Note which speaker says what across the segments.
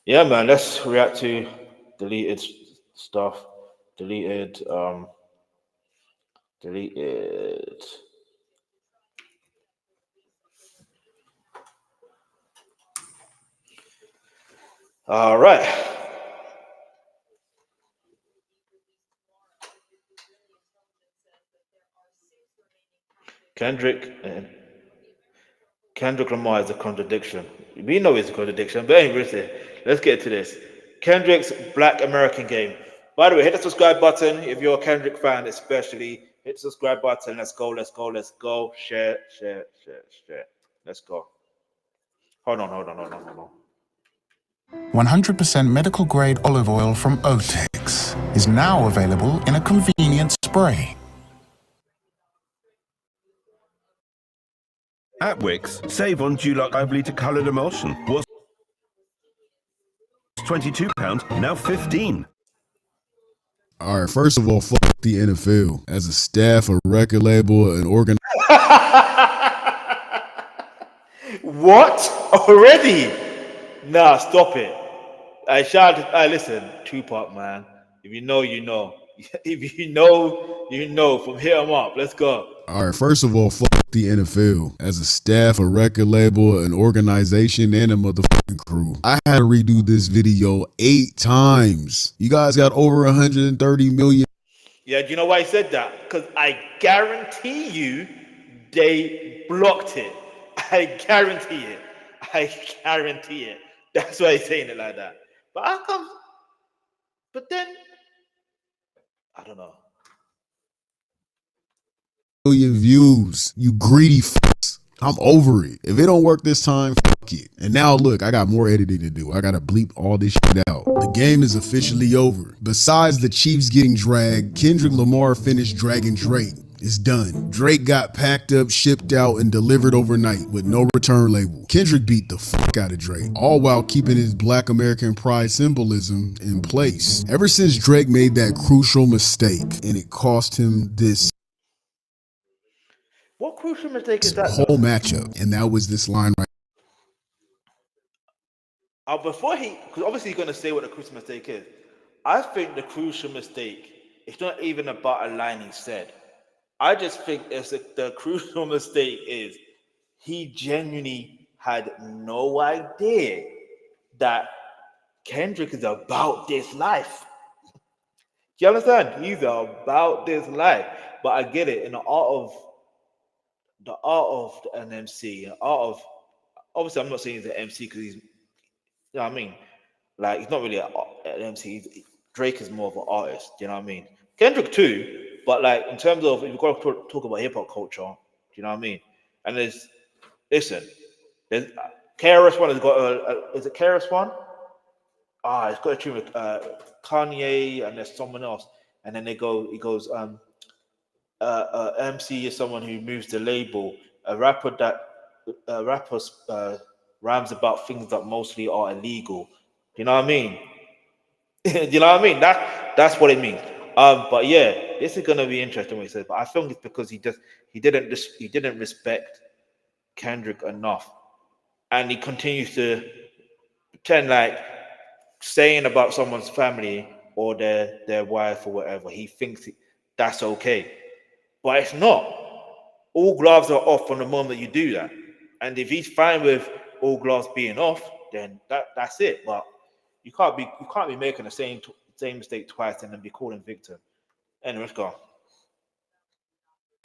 Speaker 1: Yeah, man. Let's react to deleted stuff. Deleted. Deleted. All right. Kendrick and Kendrick Lamar is a contradiction. We know it's a contradiction, but anyway, let's get to this. Kendrick's Black American Game. By the way, hit the subscribe button if you're a Kendrick fan, especially. Hit the subscribe button. Let's go, let's go, let's go. Share, share, share, share. Let's go. Hold on.
Speaker 2: 100% medical grade olive oil from Otex is now available in a convenient spray.
Speaker 3: At Wix, save on Dulac Ivory to coloured emulsion. Was £22, now 15.
Speaker 4: All right, first of all, fuck the NFL. As a staff, a record label, an organization.
Speaker 1: What? Already? Nah, stop it. I listen, Tupac, man. If you know, you know. If you know, you know. From here on up, let's go.
Speaker 4: All right, first of all, fuck the NFL. As a staff, a record label, an organization, and a motherfucking crew. I had to redo this video 8 times. You guys got over 130 million.
Speaker 1: Yeah, do you know why I said that? Because I guarantee you they blocked it. I guarantee it. I guarantee it. That's why he's saying it like that. But how come? But then, I don't know.
Speaker 4: Million views. You greedy fucks. I'm over it. If it don't work this time, fuck it. And now look, I got more editing to do. I gotta bleep all this shit out. The game is officially over. Besides the Chiefs getting dragged, Kendrick Lamar finished dragging Drake. It's done. Drake got packed up, shipped out, and delivered overnight with no return label. Kendrick beat the fuck out of Drake, all while keeping his Black American pride symbolism in place. Ever since Drake made that crucial mistake, and it cost him this
Speaker 1: What crucial mistake is that?
Speaker 4: whole matchup, and that was this line right.
Speaker 1: Before because obviously he's going to say what the crucial mistake is. I think the crucial mistake, it's not even about a line he said. I just think the crucial mistake is he genuinely had no idea that Kendrick is about this life. Do you understand? He's about this life. But I get it. In the art of an MC, the art of, obviously I'm not saying he's an MC because he's, you know what I mean? Like, he's not really an MC. Drake is more of an artist. You know what I mean? Kendrick too. But like in terms of, if you've got to talk about hip hop culture, do you know what I mean? And there's KRS-One has got is it KRS-One? It's got a tune with Kanye and there's someone else, and then he goes MC is someone who moves the label. A rapper rhymes about things that mostly are illegal. You know what I mean? You know what I mean? That's what it means. But yeah, this is gonna be interesting what he says. But I think it's because he didn't respect Kendrick enough, and he continues to pretend like saying about someone's family or their wife or whatever. He thinks that's okay, but it's not. All gloves are off from the moment you do that, and if he's fine with all gloves being off, then that's it. But you can't be making the same mistake twice and then be called victim. Anyway, let's go.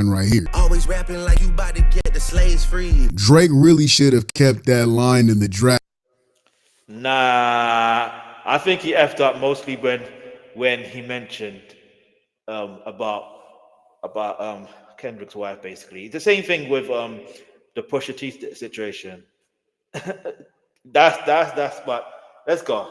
Speaker 4: Right here.
Speaker 5: Always rapping like you about to get the slaves free.
Speaker 4: Drake really should have kept that line in the draft.
Speaker 1: Nah, I think he effed up mostly when he mentioned about Kendrick's wife. Basically, the same thing with the Pusha T situation. that's. But let's go.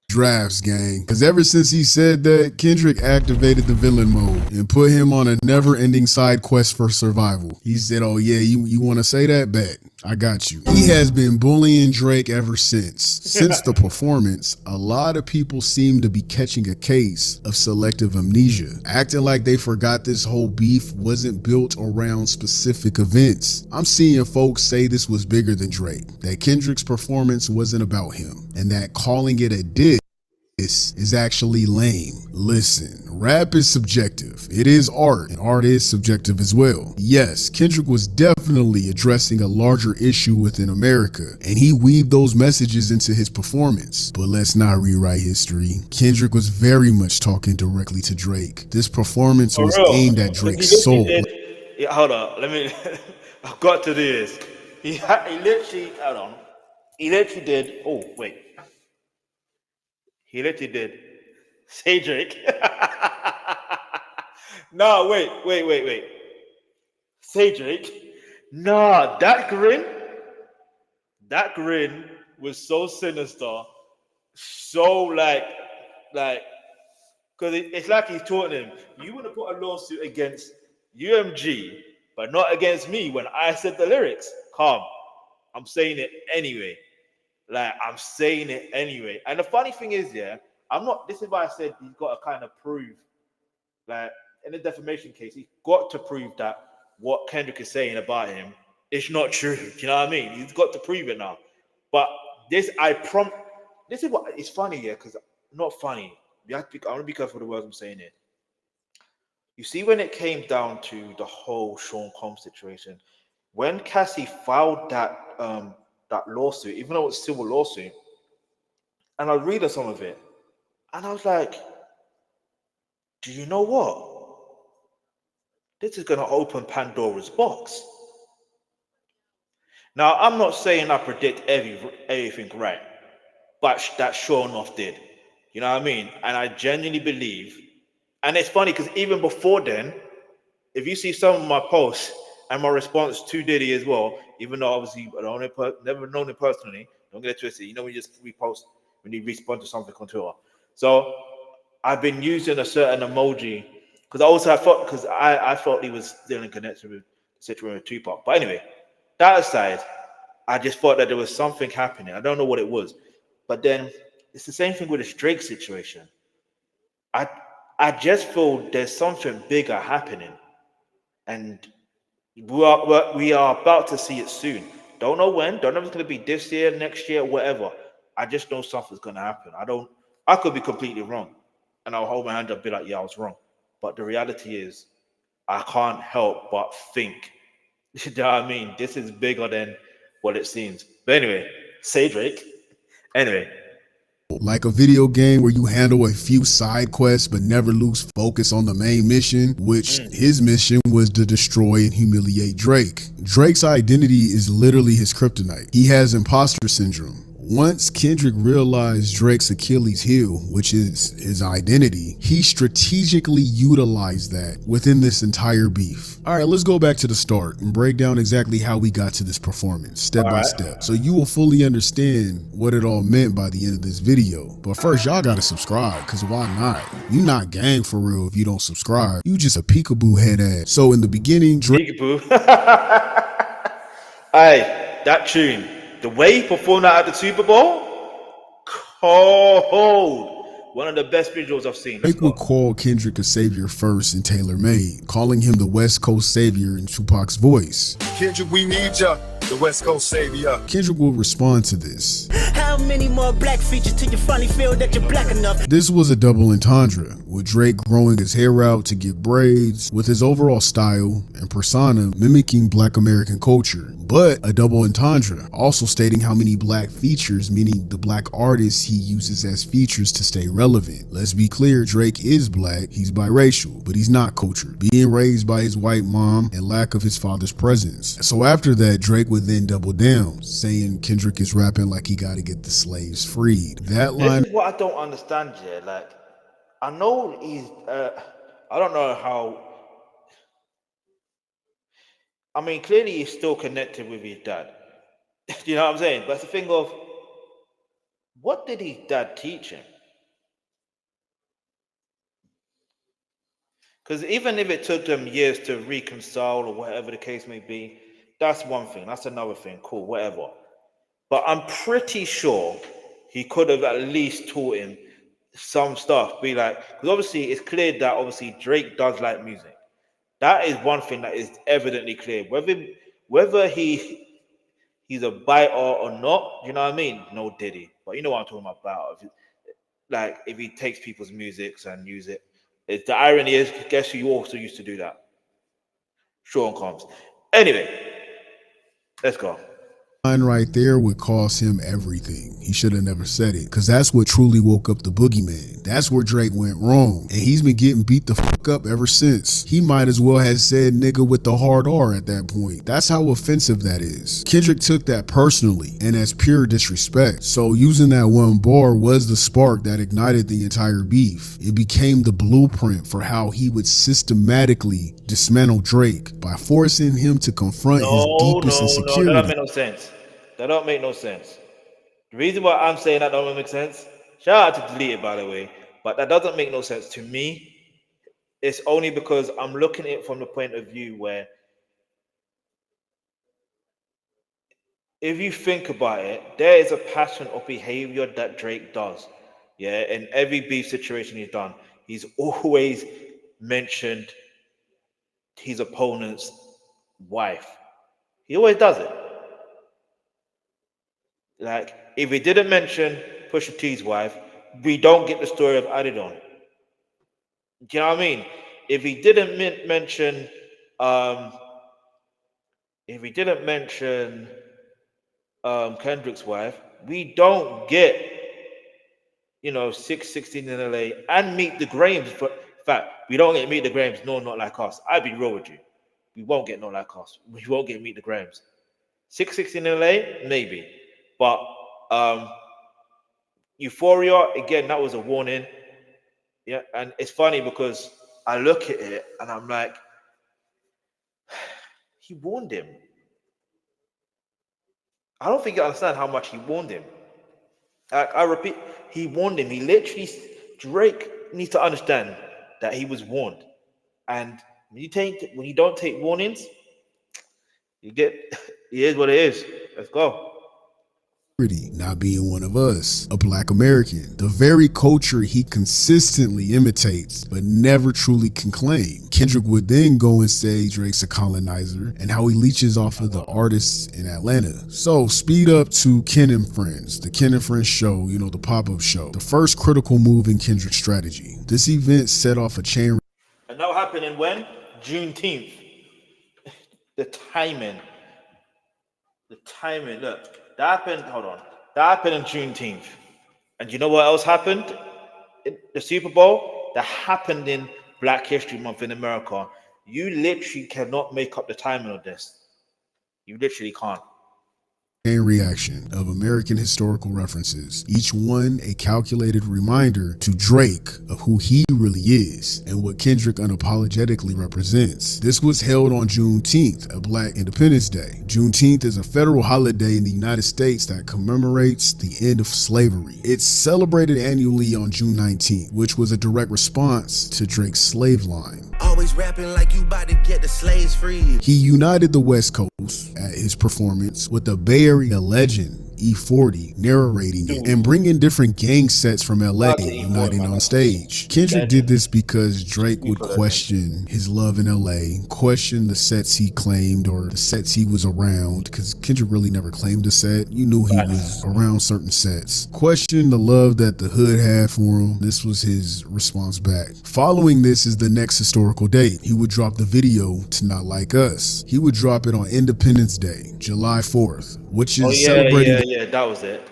Speaker 4: Drafts, gang. Because ever since he said that, Kendrick activated the villain mode and put him on a never-ending side quest for survival. He said, oh yeah, you want to say that? Bet. I got you. He has been bullying Drake ever since. Since the performance, a lot of people seem to be catching a case of selective amnesia, acting like they forgot this whole beef wasn't built around specific events. I'm seeing folks say this was bigger than Drake, that Kendrick's performance wasn't about him, and that calling it a diss is actually lame. Listen, rap is subjective. It is art, and art is subjective as well. Yes, Kendrick was definitely addressing a larger issue within America, and he weaved those messages into his performance. But let's not rewrite history. Kendrick was very much talking directly to Drake. This performance was aimed at Drake's soul.
Speaker 1: Yeah, hold on, let me. I've got to do this. He literally, hold on. He literally did. Oh wait. He literally did. Say Drake. No, wait. Say Drake. Nah, that grin was so sinister, so like, because it's like he's taunting him. You want to put a lawsuit against UMG, but not against me when I said the lyrics. Calm. I'm saying it anyway. Like, I'm saying it anyway. And the funny thing is, yeah, this is why I said he's got to kind of prove, like, in a defamation case, he's got to prove that what Kendrick is saying about him is not true. Do you know what I mean? He's got to prove it now. But this is what it's funny, yeah, because not funny. I want to be careful with the words I'm saying here. You see, when it came down to the whole Sean Combs situation, when Cassie filed that lawsuit, even though it's still a lawsuit, and I was reading some of it, and I was like, do you know what? This is going to open Pandora's box. Now, I'm not saying I predict everything right, but that sure enough did. You know what I mean? And I genuinely believe, and it's funny because even before then, if you see some of my posts and my response to Diddy as well, even though obviously I never known him personally, don't get it twisted. You know, when you just repost, when you respond to something on Twitter. So I've been using a certain emoji because I thought he was still in connection with the situation with Tupac. But anyway, that aside, I just thought that there was something happening. I don't know what it was, but then it's the same thing with this Drake situation. I just feel there's something bigger happening, and we are about to see it soon. Don't know when. Don't know if it's going to be this year, next year, whatever. I just know something's going to happen. I could be completely wrong, and I'll hold my hand up and be like, yeah, I was wrong. But the reality is, I can't help but think. You know what I mean? This is bigger than what it seems. But anyway, say Drake. Anyway.
Speaker 4: Like a video game where you handle a few side quests but never lose focus on the main mission, which his mission was to destroy and humiliate Drake. Drake's identity is literally his kryptonite. He has imposter syndrome. Once Kendrick realized Drake's Achilles heel, which is his identity, he strategically utilized that within this entire beef. All right, let's go back to the start and break down exactly how we got to this performance, step by step, so you will fully understand what it all meant by the end of this video. But first, y'all gotta subscribe, because why not? You not gang for real if you don't subscribe. You just a peekaboo head ass. So in the beginning, Drake...
Speaker 1: Peekaboo. Hey, that tune. The way he performed that at the Super Bowl, cold. One of the best visuals I've seen.
Speaker 4: Drake would call Kendrick a savior first and tailor-made, calling him the West Coast savior in Tupac's voice.
Speaker 6: Kendrick, we need ya, the West Coast savior.
Speaker 4: Kendrick will respond to this.
Speaker 7: How many more black features till you finally feel that you're black enough?
Speaker 4: This was a double entendre, with Drake growing his hair out to get braids, with his overall style and persona mimicking Black American culture. But a double entendre, also stating how many black features, meaning the black artists he uses as features to stay relevant. Let's be clear, Drake is black, he's biracial, but he's not cultured, being raised by his white mom and lack of his father's presence. So after that, Drake would then double down, saying Kendrick is rapping like he gotta get the slaves freed. That line...
Speaker 1: This is what I don't understand, yeah. Like, I know he's, I don't know how, I mean, clearly he's still connected with his dad. You know what I'm saying? But it's the thing of, what did his dad teach him? Because even if it took them years to reconcile or whatever the case may be, that's one thing. That's another thing. Cool, whatever. But I'm pretty sure he could have at least taught him some stuff. Be like, because obviously it's clear that obviously Drake does like music. That is one thing that is evidently clear. Whether he's a biter or not, you know what I mean? No Diddy. but you know what I'm talking about. Like if he takes people's musics and use it. The irony is, guess who also used to do that? Sean Combs. Anyway, let's go.
Speaker 4: Line right there would cost him everything. He should have never said it, because that's what truly woke up the boogeyman. That's where Drake went wrong, and he's been getting beat the fuck up ever since. He might as well have said nigga with the hard R at that point. That's how offensive that is. Kendrick took that personally and as pure disrespect. So using that one bar was the spark that ignited the entire beef. It became the blueprint for how he would systematically dismantle Drake by forcing him to confront his deepest insecurity.
Speaker 1: That don't make no sense. That don't make no sense. The reason why I'm saying that don't make sense, shout out to Deleted, by the way, but that doesn't make no sense to me. It's only because I'm looking at it from the point of view where if you think about it, there is a pattern of behavior that Drake does. Yeah, in every beef situation he's done, he's always mentioned his opponent's wife. He always does it. Like, if he didn't mention Pusha T's wife, we don't get the story of Adidon. Do you know what I mean? If he didn't mention, Kendrick's wife, we don't get, 616 in LA and Meet the Grahams. In fact, we don't get Meet the Grahams. No, not like us. I'll be real with you. We won't get not like us. We won't get Meet the Grahams. 616 in LA, maybe. But Euphoria, again, that was a warning. Yeah, and it's funny because I look at it and I'm like, he warned him. I don't think you understand how much he warned him. I repeat, he warned him. Drake needs to understand that he was warned. And when you don't take warnings, it is what it is. Let's go.
Speaker 4: Not being one of us, a black American, the very culture he consistently imitates but never truly can claim. Kendrick would then go and say Drake's a colonizer and how he leeches off of the artists in Atlanta. So speed up to Ken and Friends, the Ken and Friends show, the pop-up show, the first critical move in Kendrick's strategy. This event set off a chain.
Speaker 1: And that happened in when? Juneteenth. The timing, look. That happened in Juneteenth. And you know what else happened? The Super Bowl, that happened in Black History Month in America. You literally cannot make up the timing of this. You literally can't.
Speaker 4: Reaction of American historical references, each one a calculated reminder to Drake of who he really is and what Kendrick unapologetically represents. This was held on Juneteenth, a Black Independence Day. Juneteenth is a federal holiday in the United States that commemorates the end of slavery. It's celebrated annually on June 19th, which was a direct response to Drake's slave line.
Speaker 5: Always rapping like you about to get the slaves free.
Speaker 4: He united the West Coast at his performance with the Bay Area legend E40 narrating it and bringing different gang sets from LA uniting on stage. Kendrick did this because Drake would question his love in LA, question the sets he claimed or the sets he was around, because Kendrick really never claimed a set. You knew he was around certain sets. Question the love that the hood had for him. This was his response back. Following this is the next historical date. He would drop the video to Not Like Us. He would drop it on Independence Day, July 4th, which is celebrating
Speaker 1: that was it.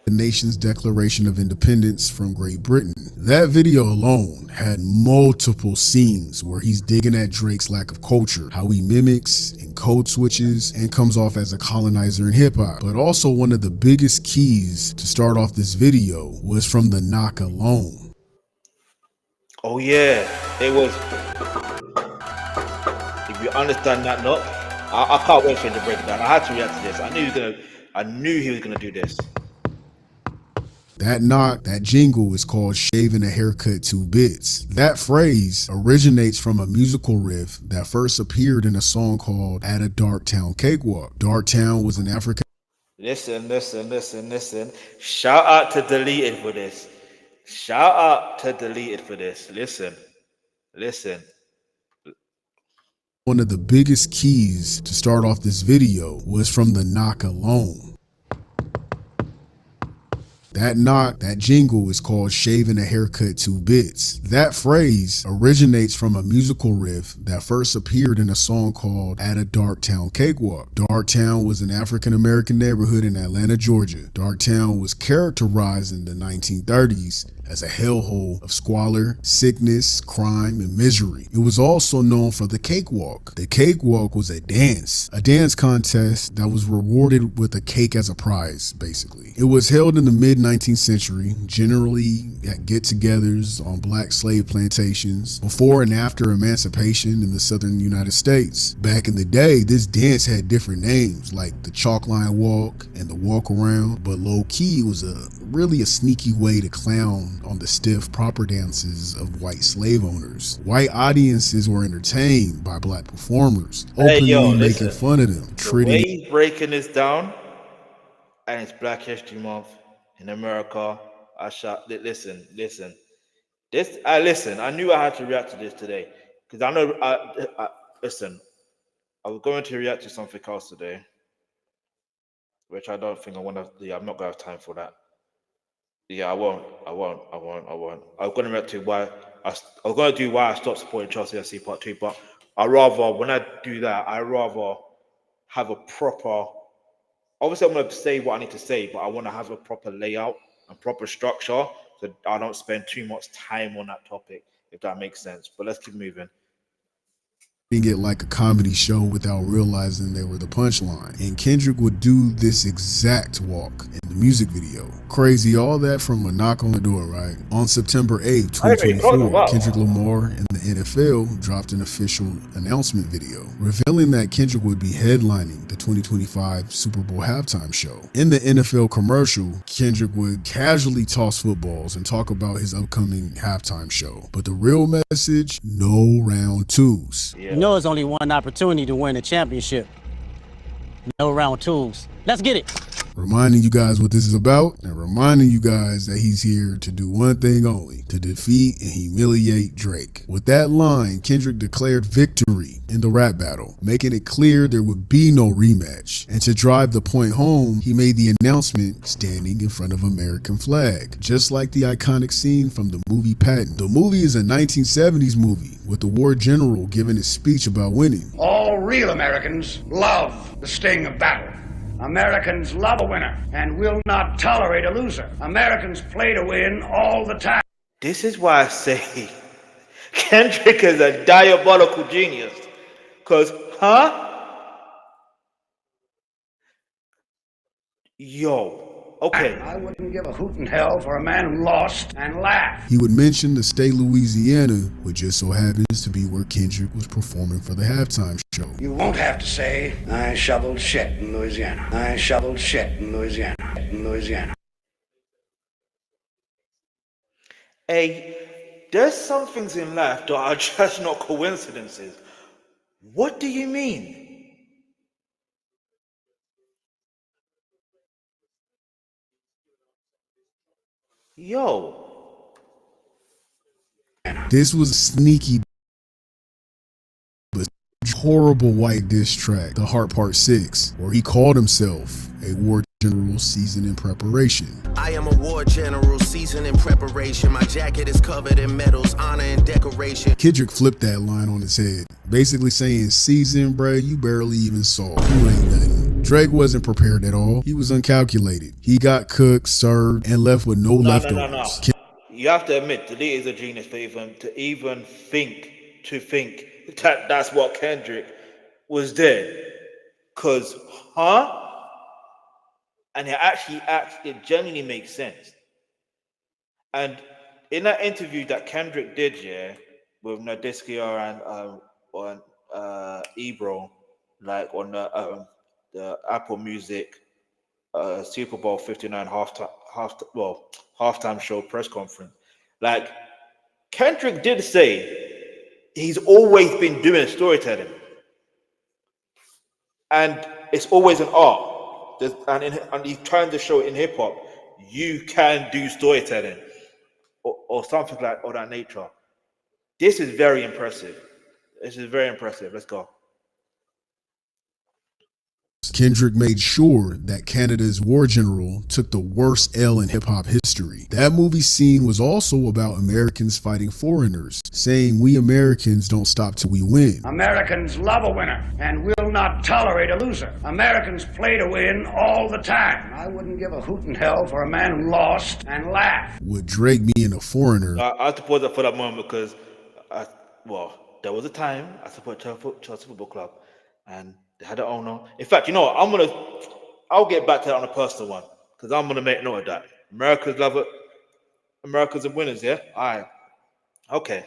Speaker 4: The nation's Declaration of Independence from Great Britain. That video alone had multiple scenes where he's digging at Drake's lack of culture, how he mimics and code switches and comes off as a colonizer in hip hop. But also one of the biggest keys to start off this video was from the knock alone.
Speaker 1: Oh yeah, it was. If you understand that knock, I can't wait for him to break it down. I had to react to this. I knew he was gonna do this.
Speaker 4: That knock, that jingle is called shaving a haircut 2 bits. That phrase originates from a musical riff that first appeared in a song called At a Darktown Cakewalk. Darktown was an African.
Speaker 1: Listen. Shout out to Deleted for this. Listen.
Speaker 4: One of the biggest keys to start off this video was from the knock alone. That knock, that jingle is called shaving a haircut 2 bits. That phrase originates from a musical riff that first appeared in a song called At a Darktown Cakewalk. Darktown was an African-American neighborhood in Atlanta, Georgia. Darktown was characterized in the 1930s as a hellhole of squalor, sickness, crime, and misery. It was also known for the cakewalk. The cakewalk was a dance contest that was rewarded with a cake as a prize, basically. It was held in the mid-19th century, generally at get-togethers on black slave plantations, before and after emancipation in the southern United States. Back in the day, this dance had different names, like the chalk line walk and the walk around, but low-key was really a sneaky way to clown on the stiff proper dances of white slave owners. White audiences were entertained by black performers, openly making fun of them.
Speaker 1: The way he's breaking this down, and it's Black History Month in America. Listen. I knew I had to react to this today because I know. Listen, I was going to react to something else today, which I don't think I want to. Yeah, I'm not going to have time for that. Yeah, I won't. I'm going to react to why I was going to do why I stopped supporting Chelsea FC Part 2, but when I do that, I rather have a proper. Obviously, I'm going to say what I need to say, but I want to have a proper layout and proper structure so I don't spend too much time on that topic, if that makes sense. But let's keep moving.
Speaker 4: It like a comedy show without realizing they were the punchline. And Kendrick would do this exact walk in the music video. Crazy, all that from a knock on the door, right? On September 8th, 2024, Kendrick Lamar and the NFL dropped an official announcement video revealing that Kendrick would be headlining the 2025 Super Bowl halftime show. In the NFL commercial, Kendrick would casually toss footballs and talk about his upcoming halftime show. But the real message, no round twos.
Speaker 1: Yeah.
Speaker 7: You know it's only one opportunity to win a championship. No round twos. Let's get it.
Speaker 4: Reminding you guys what this is about and reminding you guys that he's here to do one thing only, to defeat and humiliate Drake. With that line, Kendrick declared victory in the rap battle, making it clear there would be no rematch. And to drive the point home, he made the announcement standing in front of an American flag, just like the iconic scene from the movie Patton. The movie is a 1970s movie with the war general giving his speech about winning.
Speaker 8: All real Americans love the sting of battle. Americans love a winner and will not tolerate a loser. Americans play to win all the time.
Speaker 1: This is why I say Kendrick is a diabolical genius. Because, okay.
Speaker 8: I wouldn't give a hoot in hell for a man who lost and laughed.
Speaker 4: He would mention the state Louisiana, which just so happens to be where Kendrick was performing for the halftime show.
Speaker 8: You won't have to say, I shoveled shit in Louisiana. I shoveled shit in Louisiana.
Speaker 1: Hey, there's some things in life that are just not coincidences. What do you mean?
Speaker 4: This was a sneaky but horrible white diss track, The Heart Part 6, where he called himself a war general seasoned in preparation.
Speaker 5: I am a war general seasoned in preparation. My jacket is covered in medals, honor, and decoration.
Speaker 4: Kendrick flipped that line on his head, basically saying, seasoned, bruh, you barely even saw. You ain't nothing. Drake wasn't prepared at all. He was uncalculated. He got cooked, served, and left with no leftovers.
Speaker 1: No. You have to admit, Delete is a genius to even think that that's what Kendrick was there. Because, and it genuinely makes sense. And in that interview that Kendrick did, with Nadiskia and Ebro, like on the Apple Music Super Bowl 59 halftime show press conference, like Kendrick did say he's always been doing storytelling, and it's always an art. And he's trying to show in hip hop, you can do storytelling or something like of that nature. This is very impressive. Let's go.
Speaker 4: Kendrick made sure that Canada's war general took the worst L in hip-hop history. That movie scene was also about Americans fighting foreigners, saying we Americans don't stop till we win.
Speaker 8: Americans love a winner and will not tolerate a loser. Americans play to win all the time. I wouldn't give a hoot in hell for a man who lost and laughed.
Speaker 4: With Drake being a foreigner,
Speaker 1: I have to pause that for that moment because, there was a time I supported Chelsea Football Club, and they had an owner. In fact, you know what? I'll get back to that on a personal one because I'm gonna make note of that. Americans love it. Americans are winners, yeah. All right. Okay.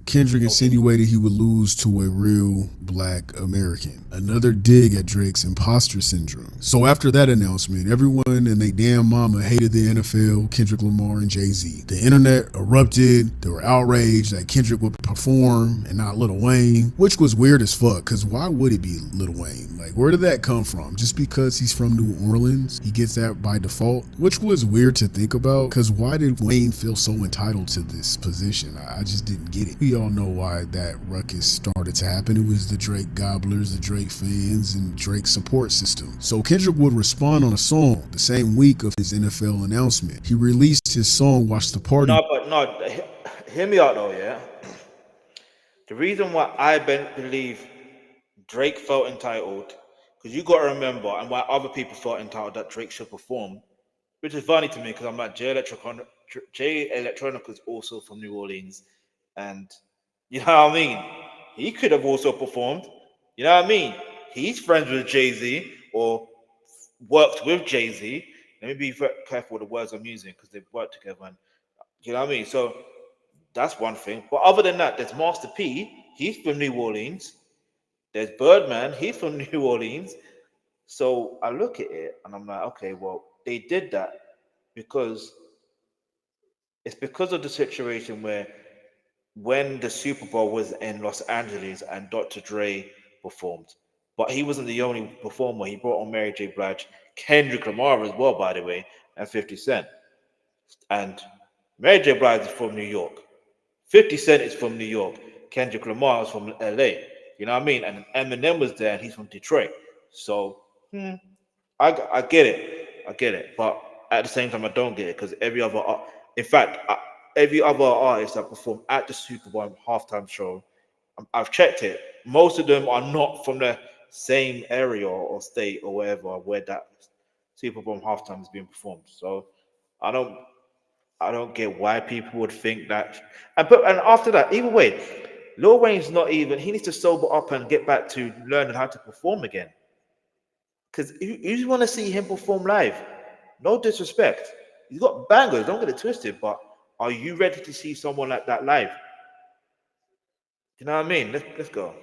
Speaker 4: Kendrick insinuated he would lose to a real black American. Another dig at Drake's imposter syndrome. So after that announcement, everyone and they damn mama hated the NFL, Kendrick Lamar, and Jay-Z. The internet erupted. They were outraged that Kendrick would perform and not Lil Wayne, which was weird as fuck, because why would it be Lil Wayne? Like, where did that come from? Just because he's from New Orleans, he gets that by default? Which was weird to think about, because why did Wayne feel so entitled to this position? I just didn't get it. We all know why that ruckus started to happen. It was the Drake gobblers, the Drake fans, and Drake's support system. So Kendrick would respond on a song the same week of his NFL announcement. He released his song Watch the Party.
Speaker 1: Hear me out though, yeah? The reason why I believe Drake felt entitled, because you got to remember, and why other people felt entitled that Drake should perform, which is funny to me because I'm like, Jay Electronica is also from New Orleans. And you know what I mean? He could have also performed. You know what I mean? He's friends with Jay-Z or worked with Jay-Z. Let me be very careful with the words I'm using because they've worked together. And you know what I mean? So that's one thing. But other than that, there's Master P. He's from New Orleans. There's Birdman. He's from New Orleans. So I look at it and I'm like, okay, well, they did that because it's because of the situation where when the Super Bowl was in Los Angeles and Dr. Dre performed, but he wasn't the only performer. He brought on Mary J. Blige, Kendrick Lamar as well, by the way, and 50 Cent. And Mary J. Blige is from New York. 50 Cent is from New York. Kendrick Lamar is from LA. You know what I mean? And Eminem was there and he's from Detroit. So I get it. But at the same time, I don't get it because every other artist that performed at the Super Bowl halftime show, I've checked it. Most of them are not from the same area or state or wherever where that Super Bowl halftime is being performed. So I don't get why people would think that. And after that, either way, Lil Wayne's not even. He needs to sober up and get back to learning how to perform again. Because you want to see him perform live. No disrespect. He's got bangers. Don't get it twisted. But are you ready to see someone like that live? You know what I mean? Let's go.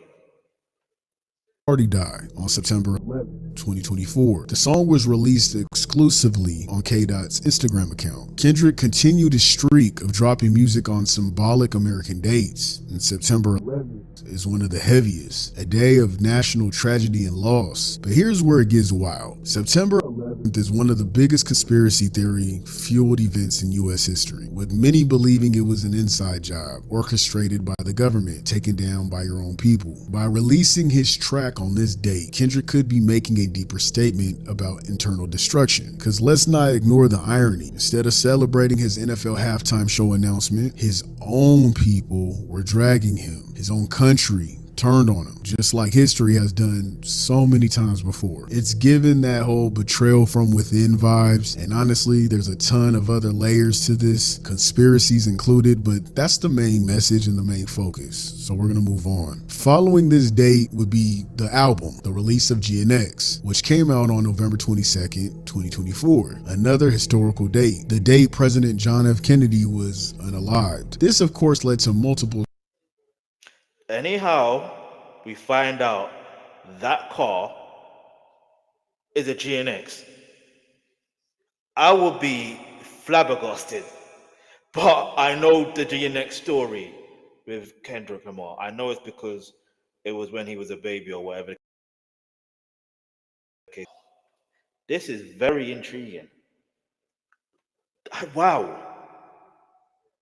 Speaker 4: Party died on September 11, 2024. The song was released exclusively on K-Dot's Instagram account. Kendrick continued his streak of dropping music on symbolic American dates, and September 11th is one of the heaviest, a day of national tragedy and loss. But here's where it gets wild. September 11th is one of the biggest conspiracy theory fueled events in U.S. history, with many believing it was an inside job orchestrated by the government, taken down by your own people. By releasing his track on this date, Kendrick could be making a deeper statement about internal destruction. Because let's not ignore the irony. Instead of celebrating his NFL halftime show announcement, his own people were dragging him. His own country turned on him, just like history has done so many times before. It's given that whole betrayal from within vibes, and honestly, there's a ton of other layers to this, conspiracies included, but that's the main message and the main focus, so we're gonna move on. Following this date would be the album, the release of GNX, which came out on November 22nd, 2024, another historical date, the date President John F. Kennedy was unalived. This, of course, led to multiple.
Speaker 1: Anyhow, we find out that car is a GNX. I would be flabbergasted, but I know the GNX story with Kendrick Lamar. I know it's because it was when he was a baby or whatever. Okay. This is very intriguing. Wow.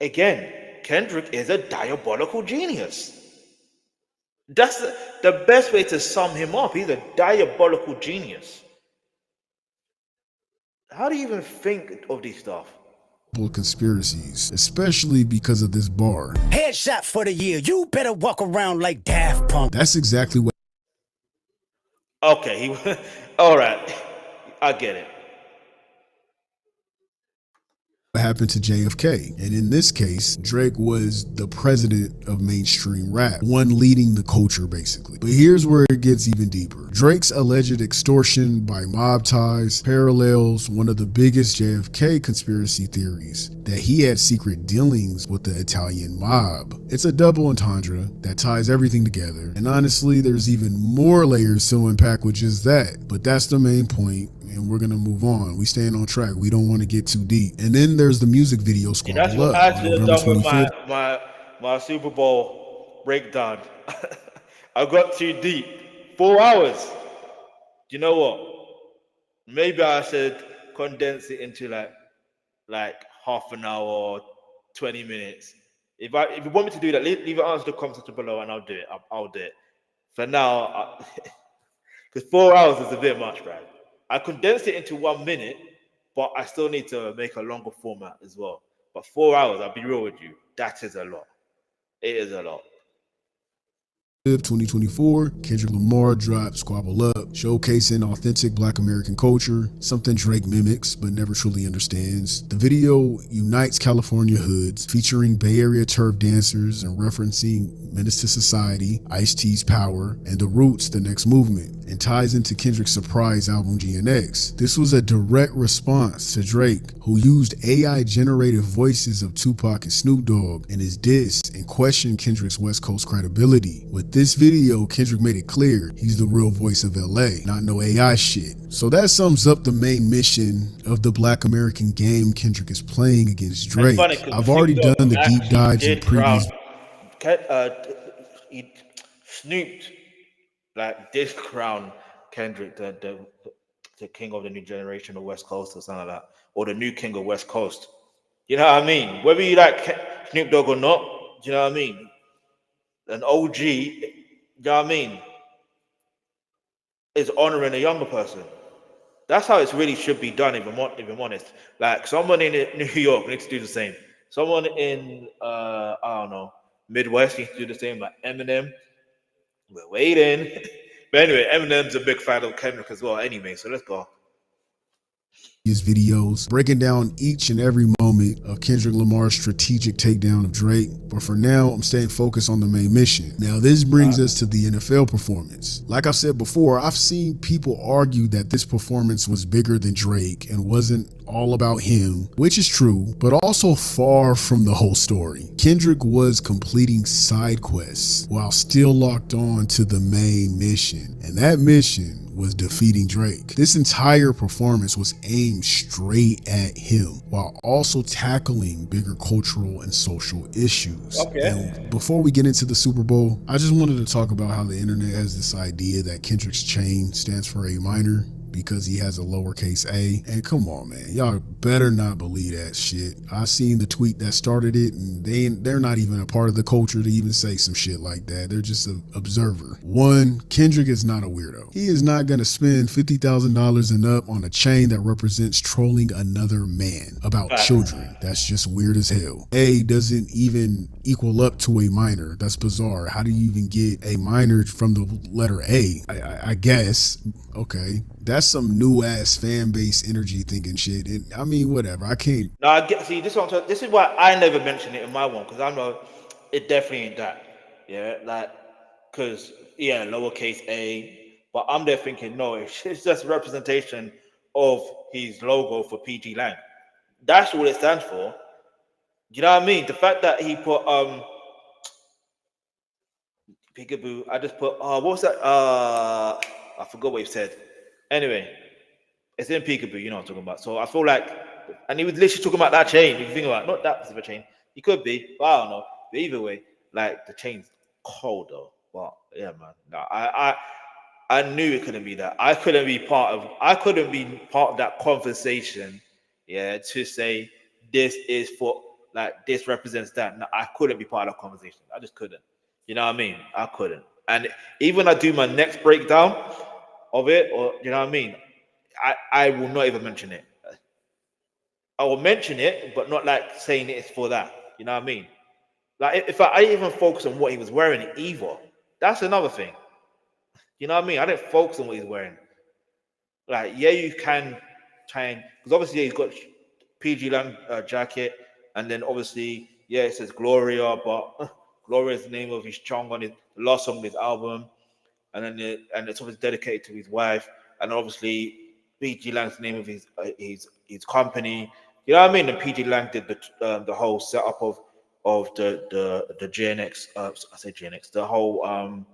Speaker 1: Again, Kendrick is a diabolical genius. That's the best way to sum him up. He's a diabolical genius. How do you even think of these stuff?
Speaker 4: Conspiracies, especially because of this bar.
Speaker 7: Headshot for the year. You better walk around like Daft Punk.
Speaker 4: That's exactly what
Speaker 1: Okay, all right, I get it.
Speaker 4: happened to JFK. And in this case, Drake was the president of mainstream rap, one leading the culture basically. But here's where it gets even deeper. Drake's alleged extortion by mob ties parallels one of the biggest JFK conspiracy theories, that he had secret dealings with the Italian mob. It's a double entendre that ties everything together. And honestly, there's even more layers to unpack with just that. But that's the main point. And we're gonna move on. We staying on track. We don't want to get too deep. And then there's the music video
Speaker 1: Yeah, that's
Speaker 4: Squabble
Speaker 1: what
Speaker 4: Up
Speaker 1: I
Speaker 4: on
Speaker 1: should have
Speaker 4: November
Speaker 1: done with
Speaker 4: 25th.
Speaker 1: my Super Bowl breakdown. I got too deep. 4 hours. You know what? Maybe I should condense it into like half an hour or 20 minutes. If you want me to do that, leave it answer the comments below and I'll do it. I'll do it. For now, because 4 hours is a bit much, bro. I condensed it into 1 minute, but I still need to make a longer format as well. But 4 hours, I'll be real with you, that is a lot. It is a lot.
Speaker 4: 2024, Kendrick Lamar dropped Squabble Up, showcasing authentic Black American culture, something Drake mimics but never truly understands. The video unites California hoods, featuring Bay Area turf dancers and referencing Menace to Society, Ice-T's Power, and The Roots, The Next Movement, and ties into Kendrick's surprise album GNX. This was a direct response to Drake, who used AI-generated voices of Tupac and Snoop Dogg in his diss and questioned Kendrick's West Coast credibility. With this video, Kendrick made it clear he's the real voice of LA, not no AI shit. So that sums up the main mission of the Black American game Kendrick is playing against Drake.
Speaker 1: Funny, 'cause
Speaker 4: I've already
Speaker 1: Snoop
Speaker 4: done
Speaker 1: Dogg
Speaker 4: the deep
Speaker 1: actually
Speaker 4: dives in
Speaker 1: did
Speaker 4: previous
Speaker 1: he snooped like this crown Kendrick the king of the new generation of West Coast or something like that, or the new king of West Coast. You know what I mean? Whether you like Snoop Dogg or not, do you know what I mean? An OG, you know what I mean, is honoring a younger person. That's how it really should be done, if I'm honest. Like someone in New York needs to do the same. Someone in I don't know, Midwest needs to do the same, like Eminem. We're waiting. But anyway, Eminem's a big fan of Kendrick as well anyway, so let's go.
Speaker 4: his videos, breaking down each and every moment of Kendrick Lamar's strategic takedown of Drake. But for now, I'm staying focused on the main mission. Now, this brings us to the NFL performance. Like I said before, I've seen people argue that this performance was bigger than Drake and wasn't all about him, which is true, but also far from the whole story. Kendrick was completing side quests while still locked on to the main mission, and that mission was defeating Drake. This entire performance was aimed straight at him while also tackling bigger cultural and social issues.
Speaker 1: Okay.
Speaker 4: And before we get into the Super Bowl, I just wanted to talk about how the internet has this idea that Kendrick's chain stands for A minor because he has a lowercase a. And come on, man, y'all better not believe that shit. I seen the tweet that started it, and they're not even a part of the culture to even say some shit like that. They're just an observer. One, Kendrick is not a weirdo. He is not gonna spend $50,000 and up on a chain that represents trolling another man about children. That's just weird as hell. A doesn't even equal up to a minor. That's bizarre. How do you even get a minor from the letter A? I guess. Okay, that's some new ass fan base energy thinking shit. And I mean, whatever. I can't.
Speaker 1: No, I get. See, this is why I never mention it in my one, because I know it definitely ain't that. Yeah, like, because yeah, lowercase a. But I'm there thinking, no, it's just representation of his logo for PG Lang. That's what it stands for. You know what I mean? The fact that he put peekaboo. I just put what was that? I forgot what he said. Anyway, it's in peekaboo. You know what I'm talking about. So I feel like, and he was literally talking about that chain. If you think about it, not that specific chain. He could be, but I don't know. But either way, like the chain's cold though. But yeah, man. No, I knew it couldn't be that. I couldn't be part of that conversation. Yeah, to say this is for like this represents that. No, I couldn't be part of that conversation. I just couldn't. You know what I mean? I couldn't. And even I do my next breakdown of it, or you know what I mean, I will not even mention it. I will mention it, but not like saying it's for that. You know what I mean? Like if I even focus on what he was wearing either, that's another thing. You know what I mean? I didn't focus on what he's wearing. Like, yeah, you can try and because obviously he's got PG Lang jacket, and then obviously yeah, it says Gloria, but Gloria is the name of his song on the last song of his album, and then and it's obviously dedicated to his wife, and obviously PG Lang's the name of his company. You know what I mean? And PG Lang did the whole setup of the GNX. I say GNX. The whole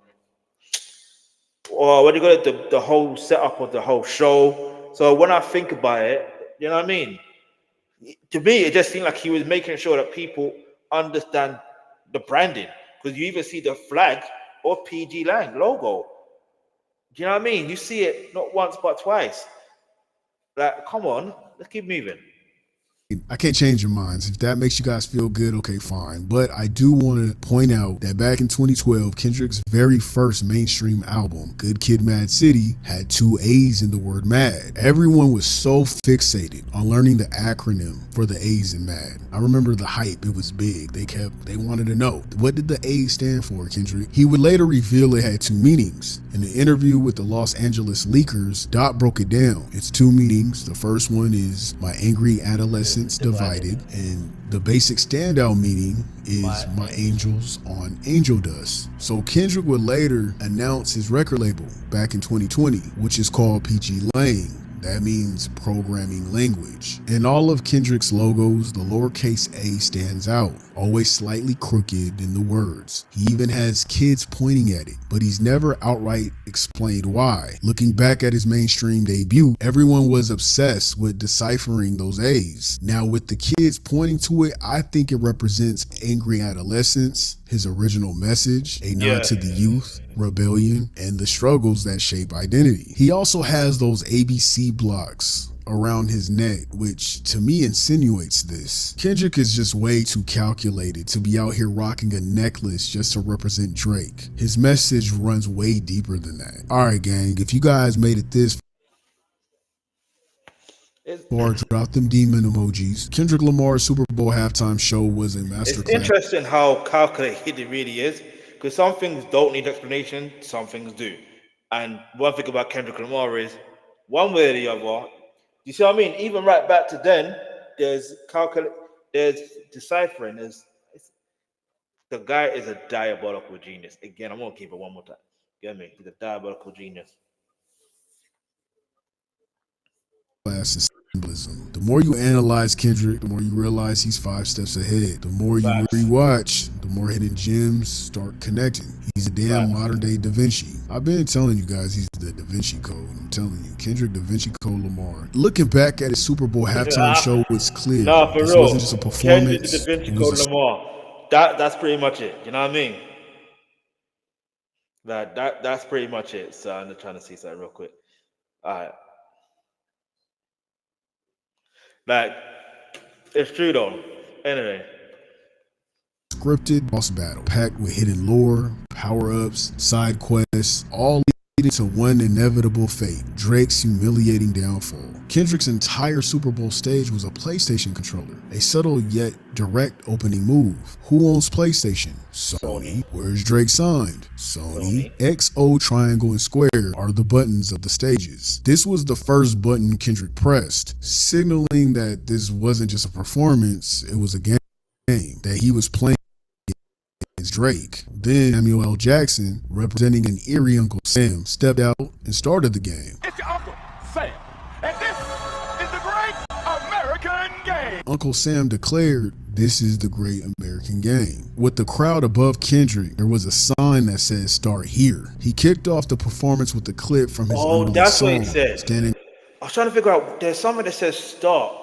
Speaker 1: or what do you call it? The whole setup of the whole show. So when I think about it, you know what I mean? To me, it just seemed like he was making sure that people understand the branding because you even see the flag or PG Lang logo. Do you know what I mean? You see it not once but twice. Like, come on, let's keep moving.
Speaker 4: I can't change your minds. If that makes you guys feel good, okay, fine. But I do want to point out that back in 2012, Kendrick's very first mainstream album, Good Kid, Mad City, had 2 A's in the word mad. Everyone was so fixated on learning the acronym for the A's in mad. I remember the hype. It was big. They wanted to know, what did the A stand for, Kendrick? He would later reveal it had 2 meanings. In the interview with the Los Angeles Leakers, Dot broke it down. It's 2 meanings. The first one is my angry adolescent divided, and the basic standout meaning is my angels on angel dust. So Kendrick would later announce his record label back in 2020, which is called PG Lang. That means programming language. In all of Kendrick's logos, the lowercase a stands out, always slightly crooked in the words. He even has kids pointing at it, but he's never outright explained why. Looking back at his mainstream debut, everyone was obsessed with deciphering those A's. Now with the kids pointing to it, I think it represents angry adolescence, his original message, a nod to the youth, rebellion, and the struggles that shape identity. He also has those ABC blocks around his neck, which to me insinuates this. Kendrick is just way too calculated to be out here rocking a necklace just to represent Drake. His message runs way deeper than that. Alright gang, if you guys made it this far, drop them demon emojis. Kendrick Lamar's Super Bowl halftime show was a
Speaker 1: It's
Speaker 4: masterclass.
Speaker 1: interesting how calculated it really is because some things don't need explanation, some things do. And one thing about Kendrick Lamar is one way or the other, you see what I mean? Even right back to then, there's deciphering. The guy is a diabolical genius. Again, I'm gonna keep it one more time. Get me? He's a diabolical genius.
Speaker 4: And symbolism. The more you analyze Kendrick, the more you realize he's 5 steps ahead. The more you rewatch, the more hidden gems start connecting. He's a damn modern day Da Vinci. I've been telling you guys he's the Da Vinci Code. I'm telling you, Kendrick Da Vinci Code Lamar. Looking back at his Super Bowl halftime show, it's clear
Speaker 1: No, for
Speaker 4: this
Speaker 1: real.
Speaker 4: wasn't just a
Speaker 1: Kendrick
Speaker 4: performance.
Speaker 1: Da Vinci
Speaker 4: It
Speaker 1: Code
Speaker 4: was a
Speaker 1: Lamar. That's pretty much it. You know what I mean? That's pretty much it. So I'm just trying to see something real quick. All right. Like, it's true though. Anyway.
Speaker 4: scripted boss battle packed with hidden lore, power-ups, side quests, all leading to one inevitable fate, Drake's humiliating downfall. Kendrick's entire Super Bowl stage was a PlayStation controller, a subtle yet direct opening move. Who owns PlayStation? Sony. Where's Drake signed? Sony. XO, triangle, and square are the buttons of the stages. This was the first button Kendrick pressed, signaling that this wasn't just a performance, it was a game that he was playing against Drake. Then Samuel L. Jackson, representing an eerie Uncle Sam, stepped out and started the game.
Speaker 9: It's your Uncle Sam, and this is the Great American Game.
Speaker 4: Uncle Sam declared, "This is the Great American Game." With the crowd above Kendrick, there was a sign that said, "Start here." He kicked off the performance with a clip from his
Speaker 1: That's
Speaker 4: song,
Speaker 1: what it said.
Speaker 4: standing.
Speaker 1: I was trying to figure out, there's something that says start.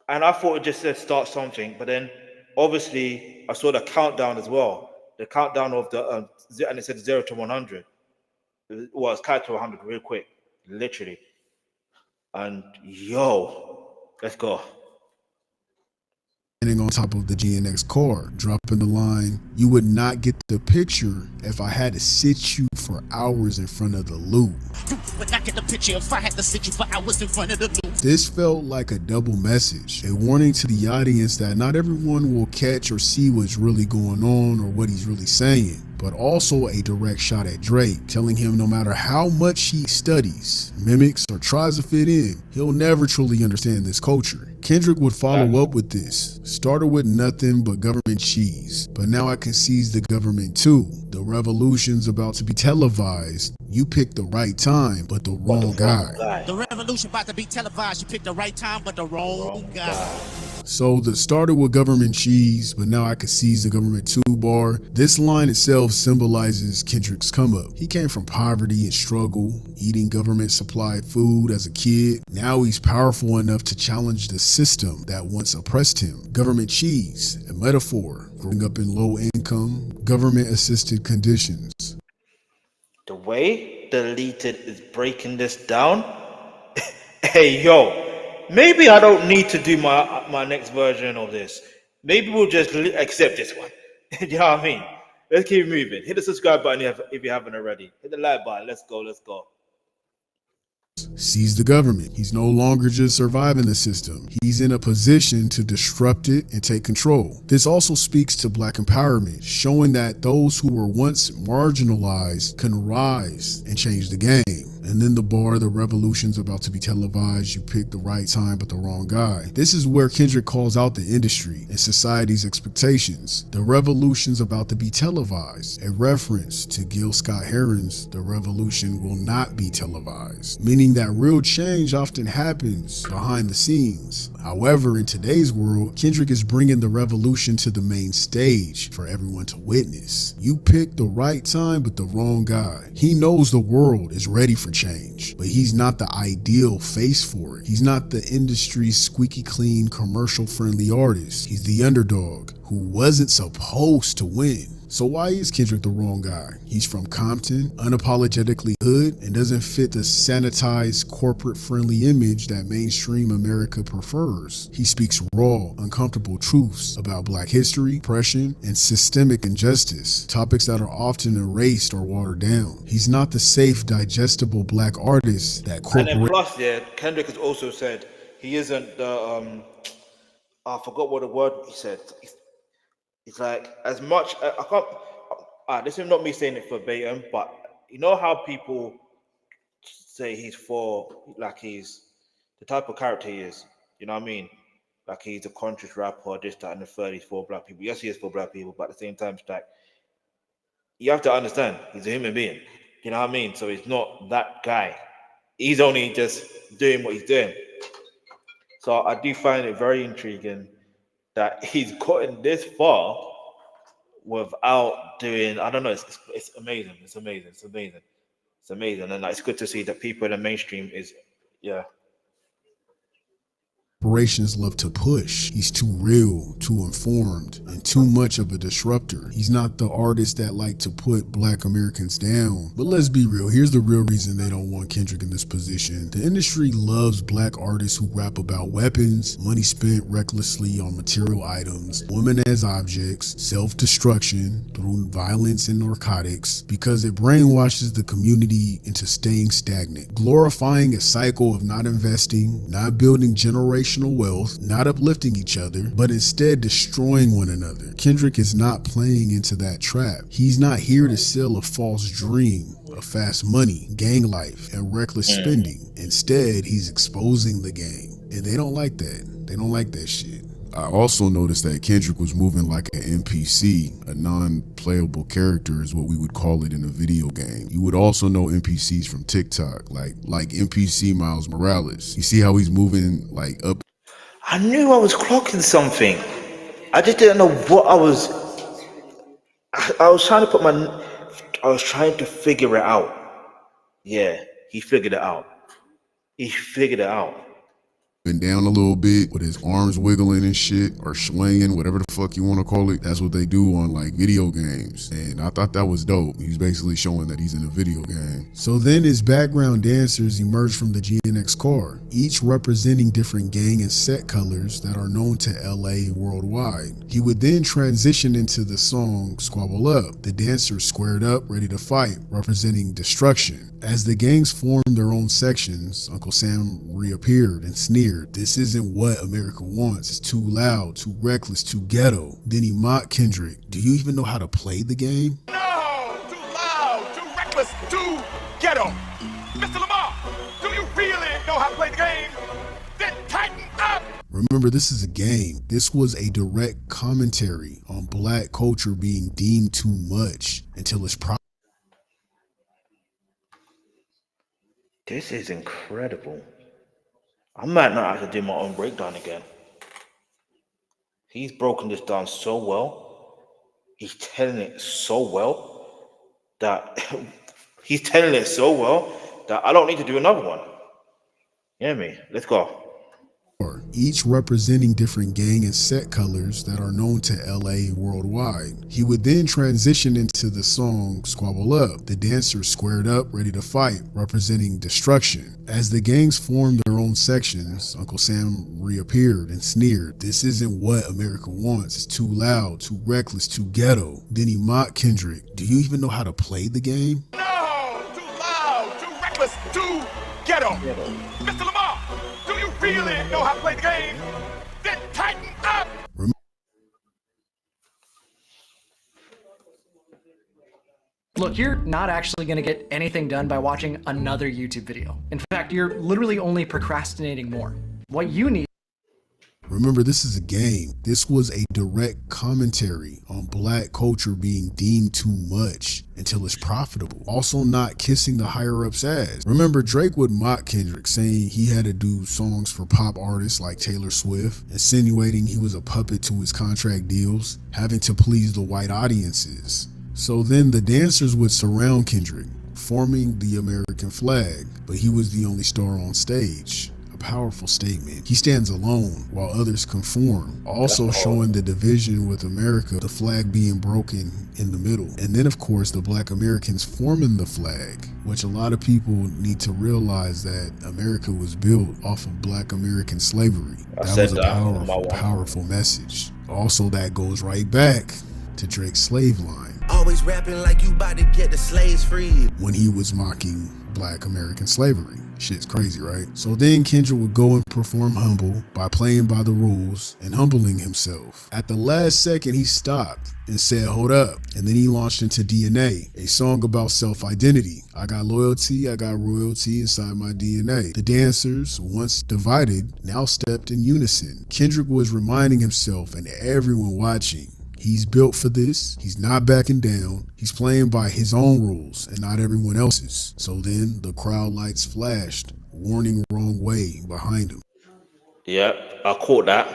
Speaker 1: And I thought it just said start something. But then, obviously, I saw the countdown as well. The countdown of the, and it said 0 to 100. Well, it's count to 100 real quick. Literally. And, yo, let's go.
Speaker 4: standing on top of the GNX car, dropping the line, "You would not get the picture if I had to sit you for hours in front of the loop."
Speaker 10: But I get the picture if I had to sit you for hours in front of the loop.
Speaker 4: This felt like a double message, a warning to the audience that not everyone will catch or see what's really going on or what he's really saying, but also a direct shot at Drake, telling him no matter how much he studies, mimics, or tries to fit in, he'll never truly understand this culture. Kendrick would follow up with this. "Started with nothing but government cheese, but now I can seize the government too. The revolution's about to be televised. You picked the right time, but the wrong guy."
Speaker 10: The revolution about to be televised. You picked the right time, but the wrong guy.
Speaker 4: So the started with government cheese, but now I can seize the government too bar. This line itself symbolizes Kendrick's come up. He came from poverty and struggle, eating government supplied food as a kid. Now he's powerful enough to challenge the system that once oppressed him. Government cheese, a metaphor, growing up in low income, government assisted conditions.
Speaker 1: The way Deleted is breaking this down, hey yo, maybe I don't need to do my next version of this. Maybe we'll just accept this one. You know what I mean? Let's keep moving. Hit the subscribe button if you haven't already. Hit the like button. Let's go. Let's go.
Speaker 4: Seize the government. He's no longer just surviving the system. He's in a position to disrupt it and take control. This also speaks to Black empowerment, showing that those who were once marginalized can rise and change the game. And then the bar, "The revolution's about to be televised. You picked the right time, but the wrong guy." This is where Kendrick calls out the industry and society's expectations. The revolution's about to be televised, a reference to Gil Scott-Heron's "The revolution will not be televised," meaning that real change often happens behind the scenes. However, in today's world, Kendrick is bringing the revolution to the main stage for everyone to witness. You picked the right time, but the wrong guy. He knows the world is ready for change, but he's not the ideal face for it. He's not the industry's squeaky clean, commercial friendly artist. He's the underdog who wasn't supposed to win. So why is Kendrick the wrong guy? He's from Compton, unapologetically hood, and doesn't fit the sanitized, corporate-friendly image that mainstream America prefers. He speaks raw, uncomfortable truths about Black history, oppression, and systemic injustice, topics that are often erased or watered down. He's not the safe, digestible Black artist that corporate...
Speaker 1: And then plus, yeah, Kendrick has also said he isn't the, I forgot what the word he said. It's like, as much, I can't, this is not me saying it verbatim, but you know how people say he's for, like he's the type of character he is, you know what I mean? Like he's a conscious rapper, this, that, and the third, he's for Black people. Yes, he is for Black people, but at the same time, it's like, you have to understand, he's a human being, you know what I mean? So he's not that guy. He's only just doing what he's doing. So I do find it very intriguing that he's gotten this far without doing, I don't know, it's amazing. It's amazing. It's amazing. It's amazing. And it's good to see that people in the mainstream is, yeah.
Speaker 4: Corporations love to push. He's too real, too informed, and too much of a disruptor. He's not the artist that like to put Black Americans down. But let's be real, here's the real reason they don't want Kendrick in this position. The industry loves Black artists who rap about weapons, money spent recklessly on material items, women as objects, self-destruction through violence and narcotics, because it brainwashes the community into staying stagnant, glorifying a cycle of not investing, not building generational wealth, not uplifting each other, but instead destroying one another. Kendrick is not playing into that trap. He's not here to sell a false dream of fast money, gang life, and reckless spending. Instead, he's exposing the game. And they don't like that. They don't like that shit. I also noticed that Kendrick was moving like an NPC, a non-playable character is what we would call it in a video game. You would also know NPCs from TikTok, like NPC Miles Morales. You see how he's moving like up?
Speaker 1: I knew I was clocking something. I just didn't know what I was trying to I was trying to figure it out. Yeah, he figured it out. He figured it out.
Speaker 4: and down a little bit with his arms wiggling and shit, or swinging, whatever the fuck you want to call it. That's what they do on like video games, and I thought that was dope. He's basically showing that he's in a video game. So then his background dancers emerged from the GNX car, each representing different gang and set colors that are known to LA worldwide. He would then transition into the song Squabble Up. The dancers squared up, ready to fight, representing destruction. As the gangs formed their own sections, Uncle Sam reappeared and sneered, "This isn't what America wants. It's too loud, too reckless, too ghetto." Then he mocked Kendrick. "Do you even know how to play the game?"
Speaker 9: No! Too loud, too reckless, too ghetto. Mr. Lamar, do you really know how to play the game? Then tighten up!
Speaker 4: Remember, this is a game. This was a direct commentary on black culture being deemed too much until it's
Speaker 1: This is incredible. I might not have to do my own breakdown again. He's broken this down so well. He's telling it so well that I don't need to do another one. You hear me? Let's go.
Speaker 4: each representing different gang and set colors that are known to LA worldwide. He would then transition into the song Squabble Up. The dancers squared up, ready to fight, representing destruction. As the gangs formed their own sections, Uncle Sam reappeared and sneered, "This isn't what America wants. It's too loud, too reckless, too ghetto." Then he mocked Kendrick, "Do you even know how to play the game?"
Speaker 9: No! Too loud, too reckless, too ghetto. Mr. Lamar, do you really know how to play the game? Then tighten up!
Speaker 11: Look, you're not actually going to get anything done by watching another YouTube video. In fact, you're literally only procrastinating more. What you need.
Speaker 4: Remember, this is a game. This was a direct commentary on black culture being deemed too much until it's profitable. Also not kissing the higher ups' ass. Remember, Drake would mock Kendrick, saying he had to do songs for pop artists like Taylor Swift, insinuating he was a puppet to his contract deals, having to please the white audiences. So then the dancers would surround Kendrick, forming the American flag, but he was the only star on stage. A powerful statement. He stands alone while others conform, also showing the division with America, the flag being broken in the middle. And then of course the black Americans forming the flag, which a lot of people need to realize that America was built off of black American slavery. That was a powerful message. Also, that goes right back to Drake's slave line.
Speaker 5: Always rapping like you about to get the slaves free.
Speaker 4: When he was mocking black American slavery. Shit's crazy, right? So then Kendrick would go and perform Humble by playing by the rules and humbling himself. At the last second, he stopped and said, "Hold up." And then he launched into DNA, a song about self-identity. I got loyalty, I got royalty inside my DNA. The dancers, once divided, now stepped in unison. Kendrick was reminding himself and everyone watching, he's built for this. He's not backing down. He's playing by his own rules and not everyone else's. So then the crowd lights flashed, warning wrong way behind him.
Speaker 1: Yeah, I caught that.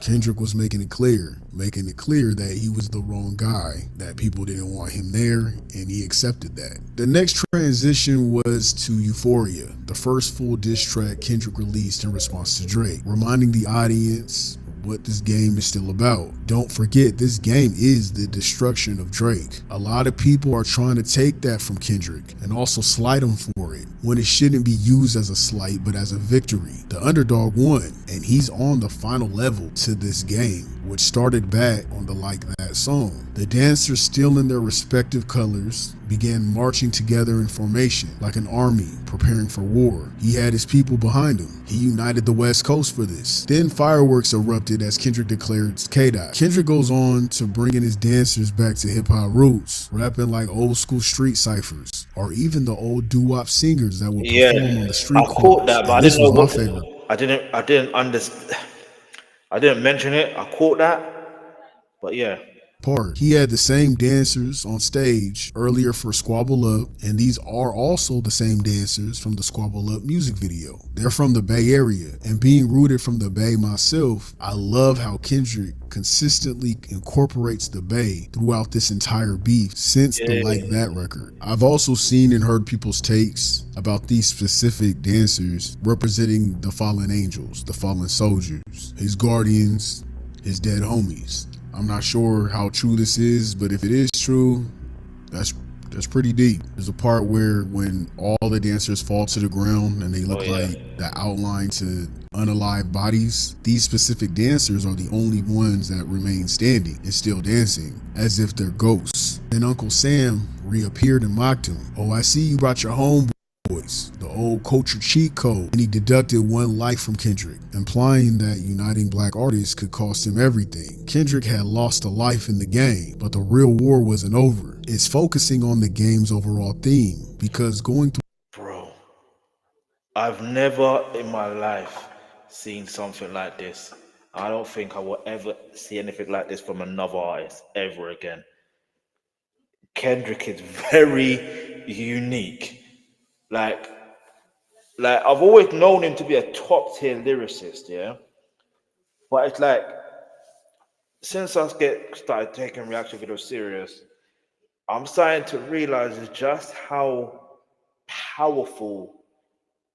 Speaker 4: Kendrick was making it clear that he was the wrong guy, that people didn't want him there, and he accepted that. The next transition was to Euphoria, the first full diss track Kendrick released in response to Drake, reminding the audience what this game is still about. Don't forget, this game is the destruction of Drake. A lot of people are trying to take that from Kendrick and also slight him for it, when it shouldn't be used as a slight but as a victory. The underdog won, and he's on the final level to this game, which started back on the Like That song. The dancers, still in their respective colors, began marching together in formation like an army preparing for war. He had his people behind him. He united the West Coast for this. Then fireworks erupted as Kendrick declared K-Dot. Kendrick goes on to bringing his dancers back to hip-hop roots, rapping like old school street ciphers, or even the old doo-wop singers that would perform on the street corners.
Speaker 1: I caught that, but
Speaker 4: this was my favorite.
Speaker 1: I didn't mention it. I caught that, but yeah.
Speaker 4: part. He had the same dancers on stage earlier for Squabble Up, and these are also the same dancers from the Squabble Up music video. They're from the Bay Area, and being rooted from the Bay myself, I love how Kendrick consistently incorporates the Bay throughout this entire beef since the Like That record. I've also seen and heard people's takes about these specific dancers representing the fallen angels, the fallen soldiers, his guardians, his dead homies. I'm not sure how true this is, but if it is true, that's pretty deep. There's a part where when all the dancers fall to the ground and they look like the outline to unalive bodies, these specific dancers are the only ones that remain standing and still dancing, as if they're ghosts. Then Uncle Sam reappeared and mocked him. "Oh, I see you brought your homeboys, the old culture cheat code," and he deducted one life from Kendrick, implying that uniting black artists could cost him everything. Kendrick had lost a life in the game, but the real war wasn't over. It's focusing on the game's overall theme, because going through...
Speaker 1: Bro, I've never in my life seen something like this. I don't think I will ever see anything like this from another artist ever again. Kendrick is very unique. Like I've always known him to be a top tier lyricist, yeah. But it's like since I started taking reaction videos serious, I'm starting to realize just how powerful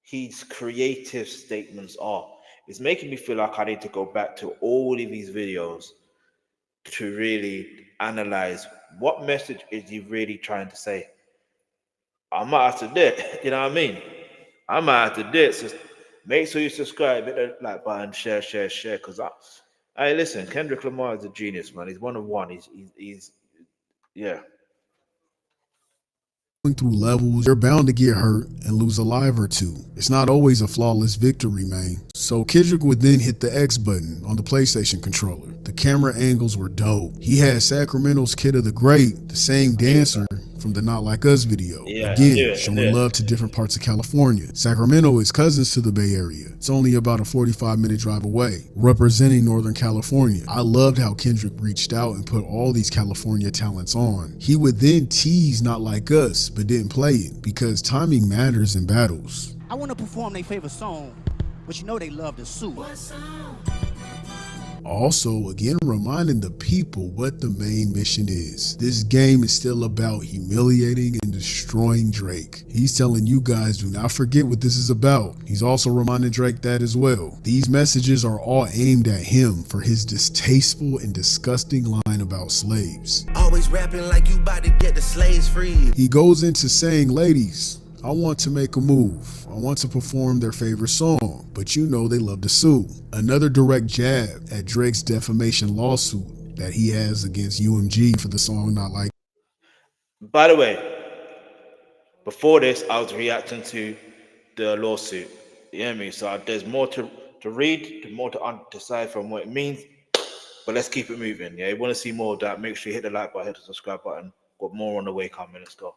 Speaker 1: his creative statements are. It's making me feel like I need to go back to all of these videos to really analyze what message is he really trying to say. I might have to do it, you know what I mean? I might have to do it. So make sure you subscribe, hit the like button, share, because hey, listen, Kendrick Lamar is a genius, man. He's one of one. He's yeah.
Speaker 4: Going through levels, you're bound to get hurt and lose a life or two. It's not always a flawless victory, man. So Kendrick would then hit the X button on the PlayStation controller. The camera angles were dope. He had Sacramento's Kid of the Great, the same dancer from the Not Like Us video. Again, showing love to different parts of California. Sacramento is cousins to the Bay Area. It's only about a 45-minute drive away, representing Northern California. I loved how Kendrick reached out and put all these California talents on. He would then tease Not Like Us, but didn't play it, because timing matters in battles.
Speaker 10: I want to perform their favorite song, but you know they love the suit.
Speaker 4: Also, again, reminding the people what the main mission is. This game is still about humiliating and destroying Drake. He's telling you guys, do not forget what this is about. He's also reminding Drake that as well. These messages are all aimed at him for his distasteful and disgusting line about slaves.
Speaker 5: Always rapping like you about to get the slaves free.
Speaker 4: He goes into saying, ladies, I want to make a move. I want to perform their favorite song, but you know they love to sue. Another direct jab at Drake's defamation lawsuit that he has against UMG for the song Not Like.
Speaker 1: By the way, before this, I was reacting to the lawsuit. You hear me? So there's more to read, more to decipher on what it means. But let's keep it moving. Yeah, you want to see more of that? Make sure you hit the like button, hit the subscribe button. Got more on the way coming. Let's go.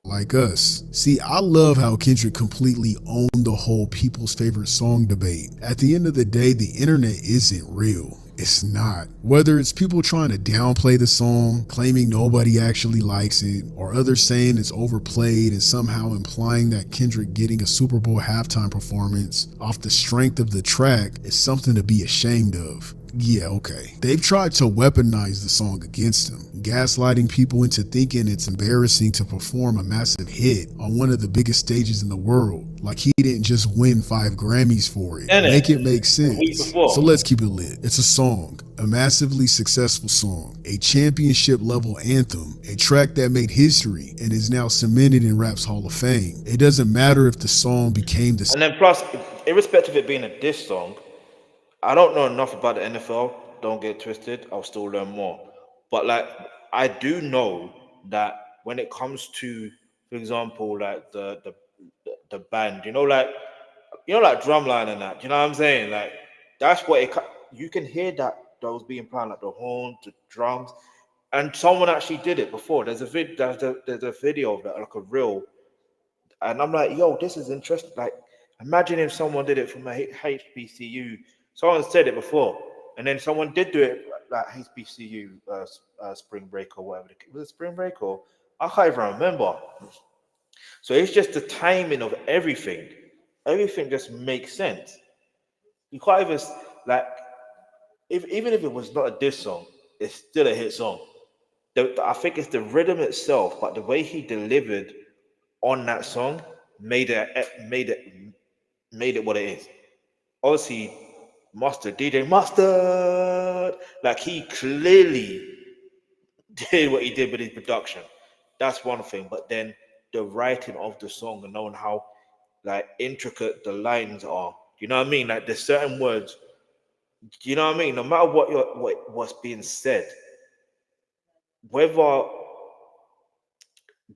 Speaker 4: Like Us. See, I love how Kendrick completely owned the whole people's favorite song debate. At the end of the day, the internet isn't real. It's not. Whether it's people trying to downplay the song, claiming nobody actually likes it, or others saying it's overplayed and somehow implying that Kendrick getting a Super Bowl halftime performance off the strength of the track is something to be ashamed of. Yeah, okay. They've tried to weaponize the song against him, gaslighting people into thinking it's embarrassing to perform a massive hit on one of the biggest stages in the world, like he didn't just win 5 Grammys for it. Make it make sense. So let's keep it lit. It's a song, a massively successful song, a championship level anthem, a track that made history and is now cemented in rap's Hall of Fame. It doesn't matter if the song became the...
Speaker 1: And then plus, irrespective of it being a diss song, I don't know enough about the NFL. Don't get twisted. I'll still learn more. But like, I do know that when it comes to, for example, like the band, like drumline and that. You know what I'm saying? Like, that's what you can hear that those being played, like the horns, the drums, and someone actually did it before. There's a video of that, like a reel, and I'm like, yo, this is interesting. Like, imagine if someone did it from a HBCU. Someone said it before, and then someone did do it like HBCU spring break or whatever. Was it spring break or I can't even remember. So it's just the timing of everything. Everything just makes sense. You can't even like even if it was not a diss song, it's still a hit song. I think it's the rhythm itself, but the way he delivered on that song made it what it is. Obviously, DJ Mustard, like he clearly did what he did with his production. That's one thing. But then the writing of the song and knowing how like intricate the lines are. You know what I mean? Like there's certain words. You know what I mean? No matter what's being said, whether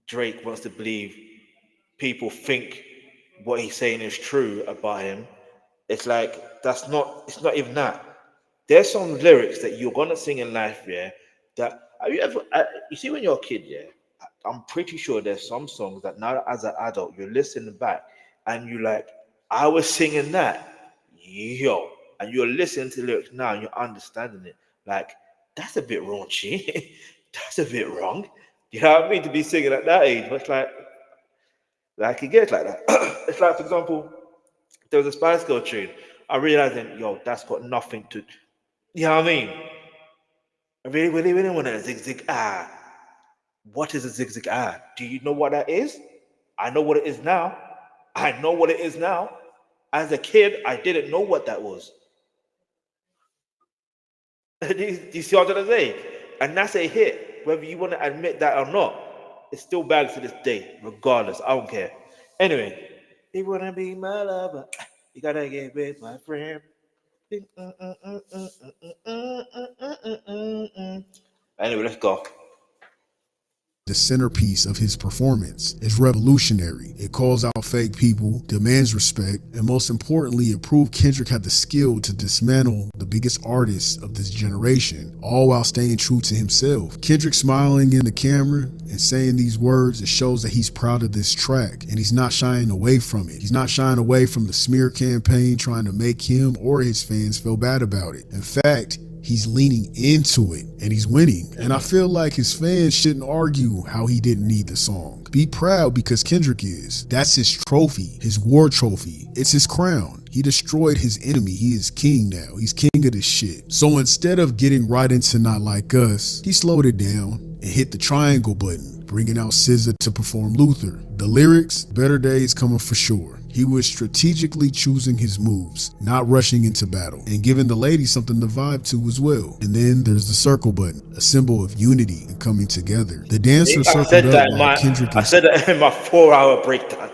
Speaker 1: Drake wants to believe people think what he's saying is true about him, it's like it's not even that. There's some lyrics that you're gonna sing in life, yeah. That have you ever you see when you're a kid, yeah? I'm pretty sure there's some songs that now as an adult you're listening back and you like, I was singing that, yo, and you're listening to the lyrics now and you're understanding it. Like, that's a bit raunchy. That's a bit wrong. You know what I mean? To be singing at that age, but it's like it gets like that. It's like, for example, there was a Spice Girl tune. I realized then, yo, that's got nothing to, you know what I mean? I really want to zig zig ah. What is a zig zig ah? Do you know what that is? I know what it is now. I know what it is now. As a kid, I didn't know what that was. Do you see what I'm trying to say? And that's a hit, whether you want to admit that or not. It's still bad to this day, regardless. I don't care. Anyway, if you want to be my lover, you gotta get with my friend. Anyway, let's go.
Speaker 4: The centerpiece of his performance is revolutionary. It calls out fake people, demands respect, and most importantly, it proved Kendrick had the skill to dismantle the biggest artists of this generation, all while staying true to himself. Kendrick smiling in the camera and saying these words, it shows that he's proud of this track and he's not shying away from it. He's not shying away from the smear campaign trying to make him or his fans feel bad about it. In fact, he's leaning into it and he's winning. And I feel like his fans shouldn't argue how he didn't need the song. Be proud because Kendrick is. That's his trophy, his war trophy. It's his crown. He destroyed his enemy. He is king now. He's king of this shit. So instead of getting right into Not Like Us, he slowed it down and hit the triangle button, bringing out SZA to perform Luther. The lyrics, better days coming for sure. He was strategically choosing his moves, not rushing into battle, and giving the ladies something to vibe to as well. And then there's the circle button, a symbol of unity and coming together. The dancer circled up while Kendrick
Speaker 1: I said that in my 4-hour breakdown.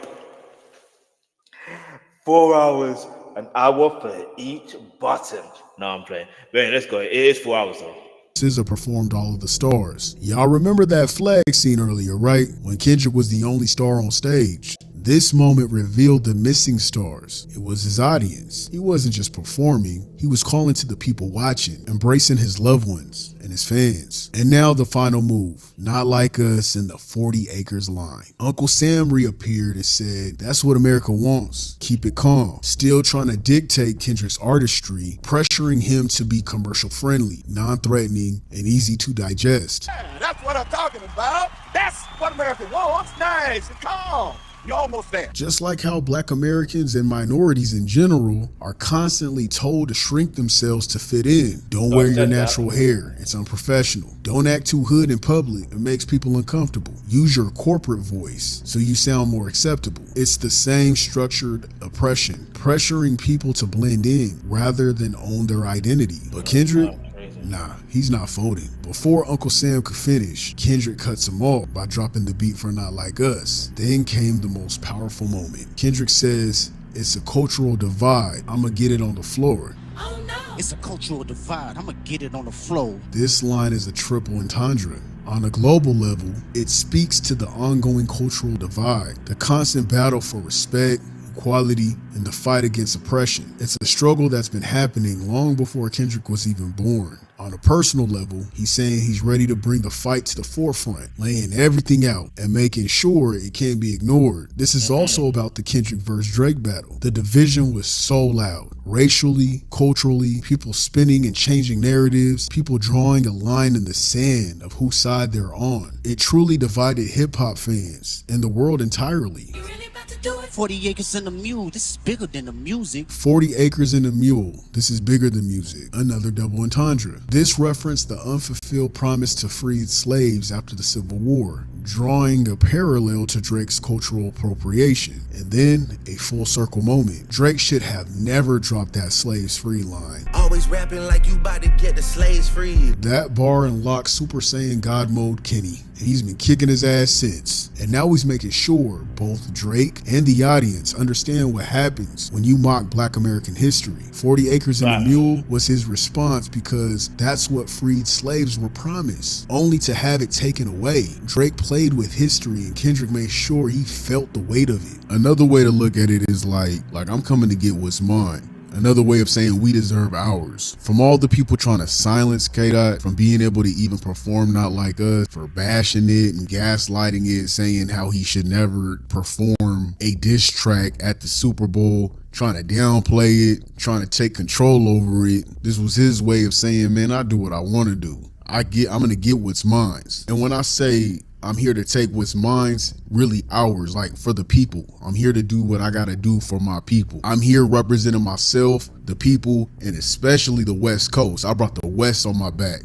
Speaker 1: 4 hours, an hour for each button. No, I'm playing. Man, let's go. It is 4 hours though.
Speaker 4: SZA performed all of the stars. Y'all remember that flag scene earlier, right? When Kendrick was the only star on stage. This moment revealed the missing stars. It was his audience. He wasn't just performing, he was calling to the people watching, embracing his loved ones and his fans. And now the final move, Not Like Us in the 40 Acres line. Uncle Sam reappeared and said, that's what America wants. Keep it calm. Still trying to dictate Kendrick's artistry, pressuring him to be commercial friendly, non-threatening, and easy to digest.
Speaker 9: Yeah, that's what I'm talking about. That's what America wants. Nice and calm. You're almost there.
Speaker 4: Just like how Black Americans and minorities in general are constantly told to shrink themselves to fit in. Don't wear your natural hair. It's unprofessional. Don't act too hood in public. It makes people uncomfortable. Use your corporate voice so you sound more acceptable. It's the same structured oppression, pressuring people to blend in rather than own their identity. But Kendrick, nah, he's not folding. Before Uncle Sam could finish, Kendrick cuts him off by dropping the beat for Not Like Us. Then came the most powerful moment. Kendrick says, it's a cultural divide. I'ma get it on the floor.
Speaker 10: Oh no! It's a cultural divide. I'ma get it on the floor.
Speaker 4: This line is a triple entendre. On a global level, it speaks to the ongoing cultural divide, the constant battle for respect, equality, and the fight against oppression. It's a struggle that's been happening long before Kendrick was even born. On a personal level, he's saying he's ready to bring the fight to the forefront, laying everything out and making sure it can't be ignored. This is also about the Kendrick vs. Drake battle. The division was so loud. Racially, culturally, people spinning and changing narratives, people drawing a line in the sand of whose side they're on. It truly divided hip-hop fans and the world entirely.
Speaker 10: 40 acres and a mule. This is bigger than the music.
Speaker 4: 40 acres and a mule. This is bigger than music. Another double entendre. This referenced the unfulfilled promise to free slaves after the Civil War, drawing a parallel to Drake's cultural appropriation. And then a full circle moment. Drake should have never dropped that slaves free line.
Speaker 5: Always rapping like you about to get the slaves free.
Speaker 4: That bar unlocked Super Saiyan God mode Kenny, and he's been kicking his ass since. And now he's making sure both Drake and the audience understand what happens when you mock Black American history. 40 Acres and a Mule was his response because that's what freed slaves were promised, only to have it taken away. Drake played with history and Kendrick made sure he felt the weight of it. Another way to look at it is like I'm coming to get what's mine. Another way of saying we deserve ours. From all the people trying to silence K-Dot from being able to even perform Not Like Us, for bashing it and gaslighting it, saying how he should never perform a diss track at the Super Bowl, trying to downplay it, trying to take control over it. This was his way of saying, man, I do what I want to do. I'm gonna get what's mine. And when I say I'm here to take what's mine's, really ours, like for the people. I'm here to do what I gotta do for my people. I'm here representing myself, the people, and especially the West Coast. I brought the West on my back.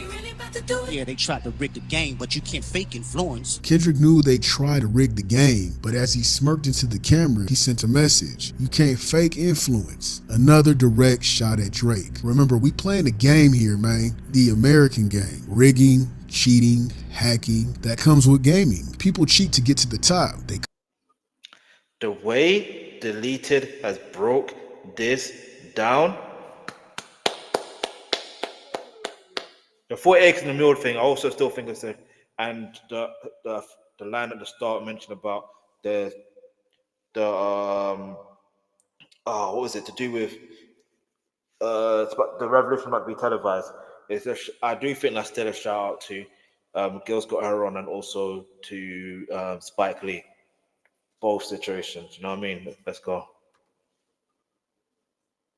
Speaker 10: Yeah, they tried to rig the game, but you can't fake influence.
Speaker 4: Kendrick knew they tried to rig the game, but as he smirked into the camera, he sent a message. You can't fake influence. Another direct shot at Drake. Remember, we playing a game here, man. The American game. Rigging, cheating, hacking, that comes with gaming. People cheat to get to the top.
Speaker 1: The way Deleted has broke this down. The 40 acres and a mule thing, I also still think it's a, and the line at the start mentioned about what was it to do with it's about the revolution might be televised. I do think that's still a shout out to Girls Got Her On and also to Spike Lee. Both situations, you know what I mean? Let's go.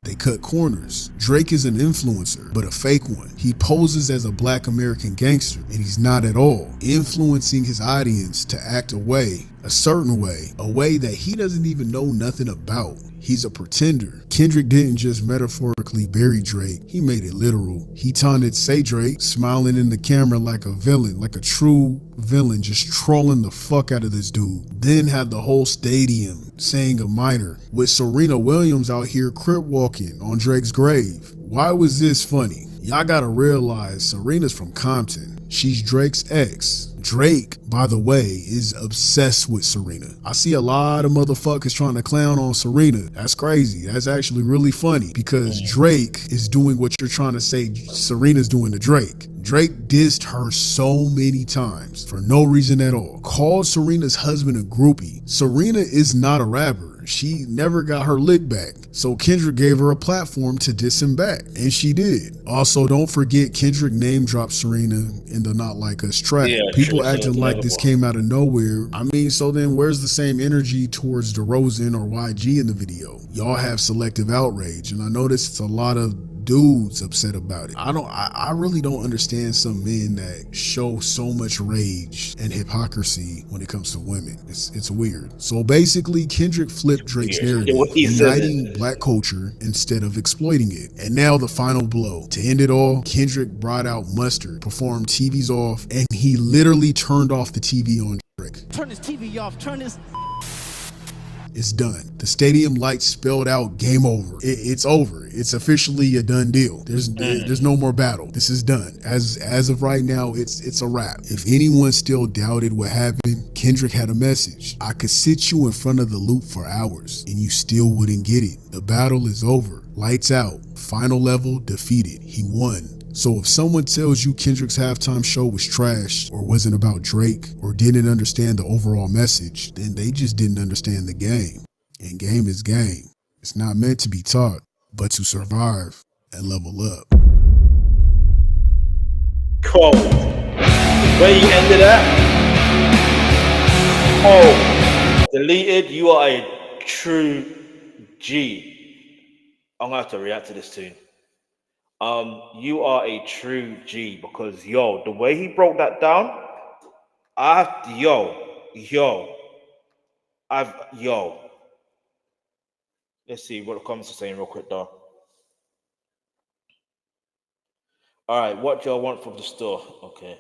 Speaker 4: They cut corners. Drake is an influencer, but a fake one. He poses as a Black American gangster, and he's not at all, influencing his audience to act a certain way, a way that he doesn't even know nothing about. He's a pretender. Kendrick didn't just metaphorically bury Drake, he made it literal. He taunted Say Drake, smiling in the camera like a villain, like a true villain, just trolling the fuck out of this dude. Then had the whole stadium saying a minor, with Serena Williams out here crip walking on Drake's grave. Why was this funny? Y'all gotta realize Serena's from Compton. She's Drake's ex. Drake, by the way, is obsessed with Serena. I see a lot of motherfuckers trying to clown on Serena. That's crazy. That's actually really funny because Drake is doing what you're trying to say Serena's doing to Drake. Drake dissed her so many times for no reason at all. Called Serena's husband a groupie. Serena is not a rapper. She never got her lick back. So Kendrick gave her a platform to diss him back. And she did. Also, don't forget Kendrick name dropped Serena in the Not Like Us track. Yeah, people acting like this came out of nowhere. I mean, so then where's the same energy towards DeRozan or YG in the video? Y'all have selective outrage. And I noticed it's a lot of dudes upset about it. I really don't understand some men that show so much rage and hypocrisy when it comes to women. It's weird. So basically, Kendrick flipped Drake's narrative, uniting Black culture instead of exploiting it. And now the final blow. To end it all, Kendrick brought out Mustard, performed TVs off, and he literally turned off the TV on Drake.
Speaker 10: Turn this TV off, turn this.
Speaker 4: It's done. The stadium lights spelled out game over. It's over. It's officially a done deal. There's no more battle. This is done. As of right now, it's a wrap. If anyone still doubted what happened, Kendrick had a message. I could sit you in front of the loop for hours and you still wouldn't get it. The battle is over. Lights out. Final level defeated. He won. So if someone tells you Kendrick's halftime show was trash or wasn't about Drake or didn't understand the overall message, then they just didn't understand the game. And game is game. It's not meant to be taught, but to survive and level up.
Speaker 1: cold. Where you ended at? Oh, deleted. You are a true G. I'm gonna have to react to this soon. You are a true G because yo, the way he broke that down, yo. Let's see what the comments are saying real quick though. All right, what do y'all want from the store? Okay.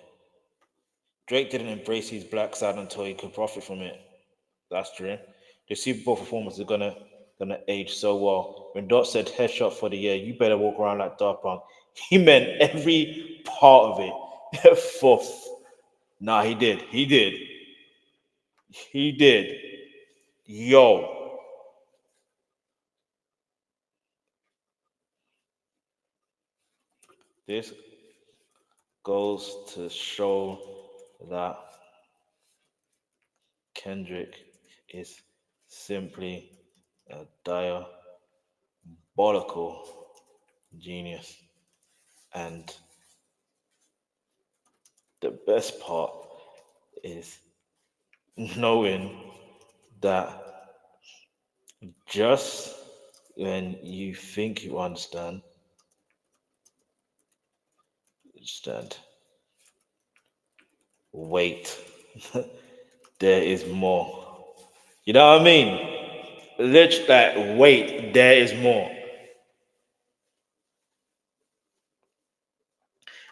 Speaker 1: Drake didn't embrace his black side until he could profit from it. That's true. The Super Bowl performance is gonna age so well. When Dot said headshot for the year, you better walk around like Daft Punk. He meant every part of it. Fourth. Nah, he did. He did. He did. Yo. This goes to show that Kendrick is simply a diabolical genius. And the best part is knowing that just when you think you understand, wait, there is more. You know what I mean? Literally, like, wait, there is more.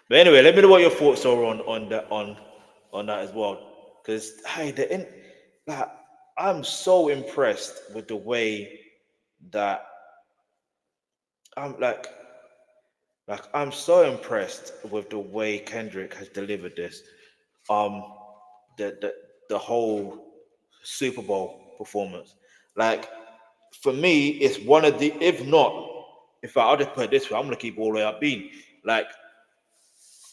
Speaker 1: But anyway, let me know what your thoughts are on that as well. Because like, I'm so impressed with the way that I'm I'm so impressed with the way Kendrick has delivered this. Um, the whole Super Bowl performance. Like for me, it's one of the, if not, if I'll just put it this way, I'm gonna keep all the way up being like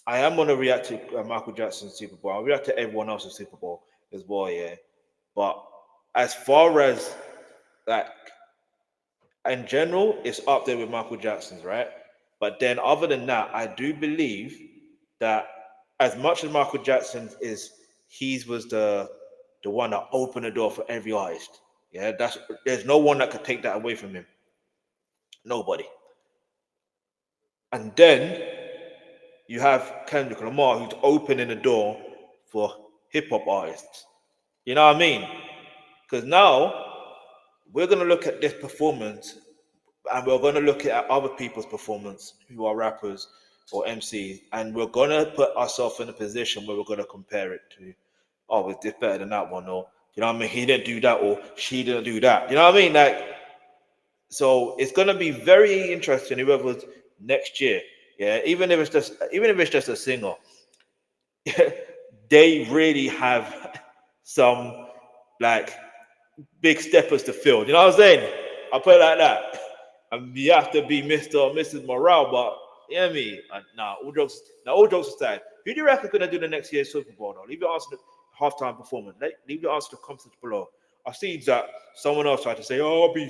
Speaker 1: I am gonna react to Michael Jackson's Super Bowl. I'll react to everyone else's Super Bowl as well, yeah. But as far as like in general, it's up there with Michael Jackson's, right? But then other than that, I do believe that as much as Michael Jackson is, he was the one that opened the door for every artist. Yeah, there's no one that could take that away from him. Nobody. And then you have Kendrick Lamar who's opening the door for hip hop artists. You know what I mean? Because now we're gonna look at this performance and we're gonna look at other people's performance who are rappers or MCs, and we're gonna put ourselves in a position where we're gonna compare it to, oh, is this better than that one? Or you know what I mean? He didn't do that, or she didn't do that. You know what I mean? Like, so it's gonna be very interesting whoever's next year. Yeah, even if it's just a singer, they really have some like big steppers to fill. You know what I'm saying? I'll put it like that. And you have to be Mr. or Mrs. Morale, but you know what I mean? All jokes aside, who do you reckon gonna do the next year's Super Bowl though? Leave your answer to halftime performance. Leave your answer to comments below. I see that someone else tried to say, oh, I'll be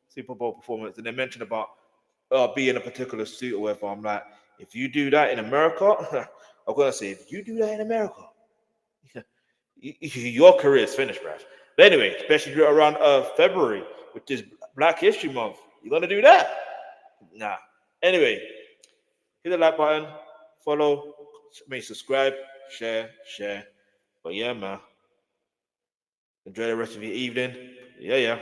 Speaker 1: Super Bowl performance, and they mentioned about being a particular suit or whatever. I'm like, if you do that in America, I'm gonna say, if you do that in America, your career is finished, bruv. But anyway, especially around February, which is Black History Month, you're gonna do that? Nah. Anyway, hit the like button, follow, subscribe, share. But yeah, man, enjoy the rest of your evening. Yeah.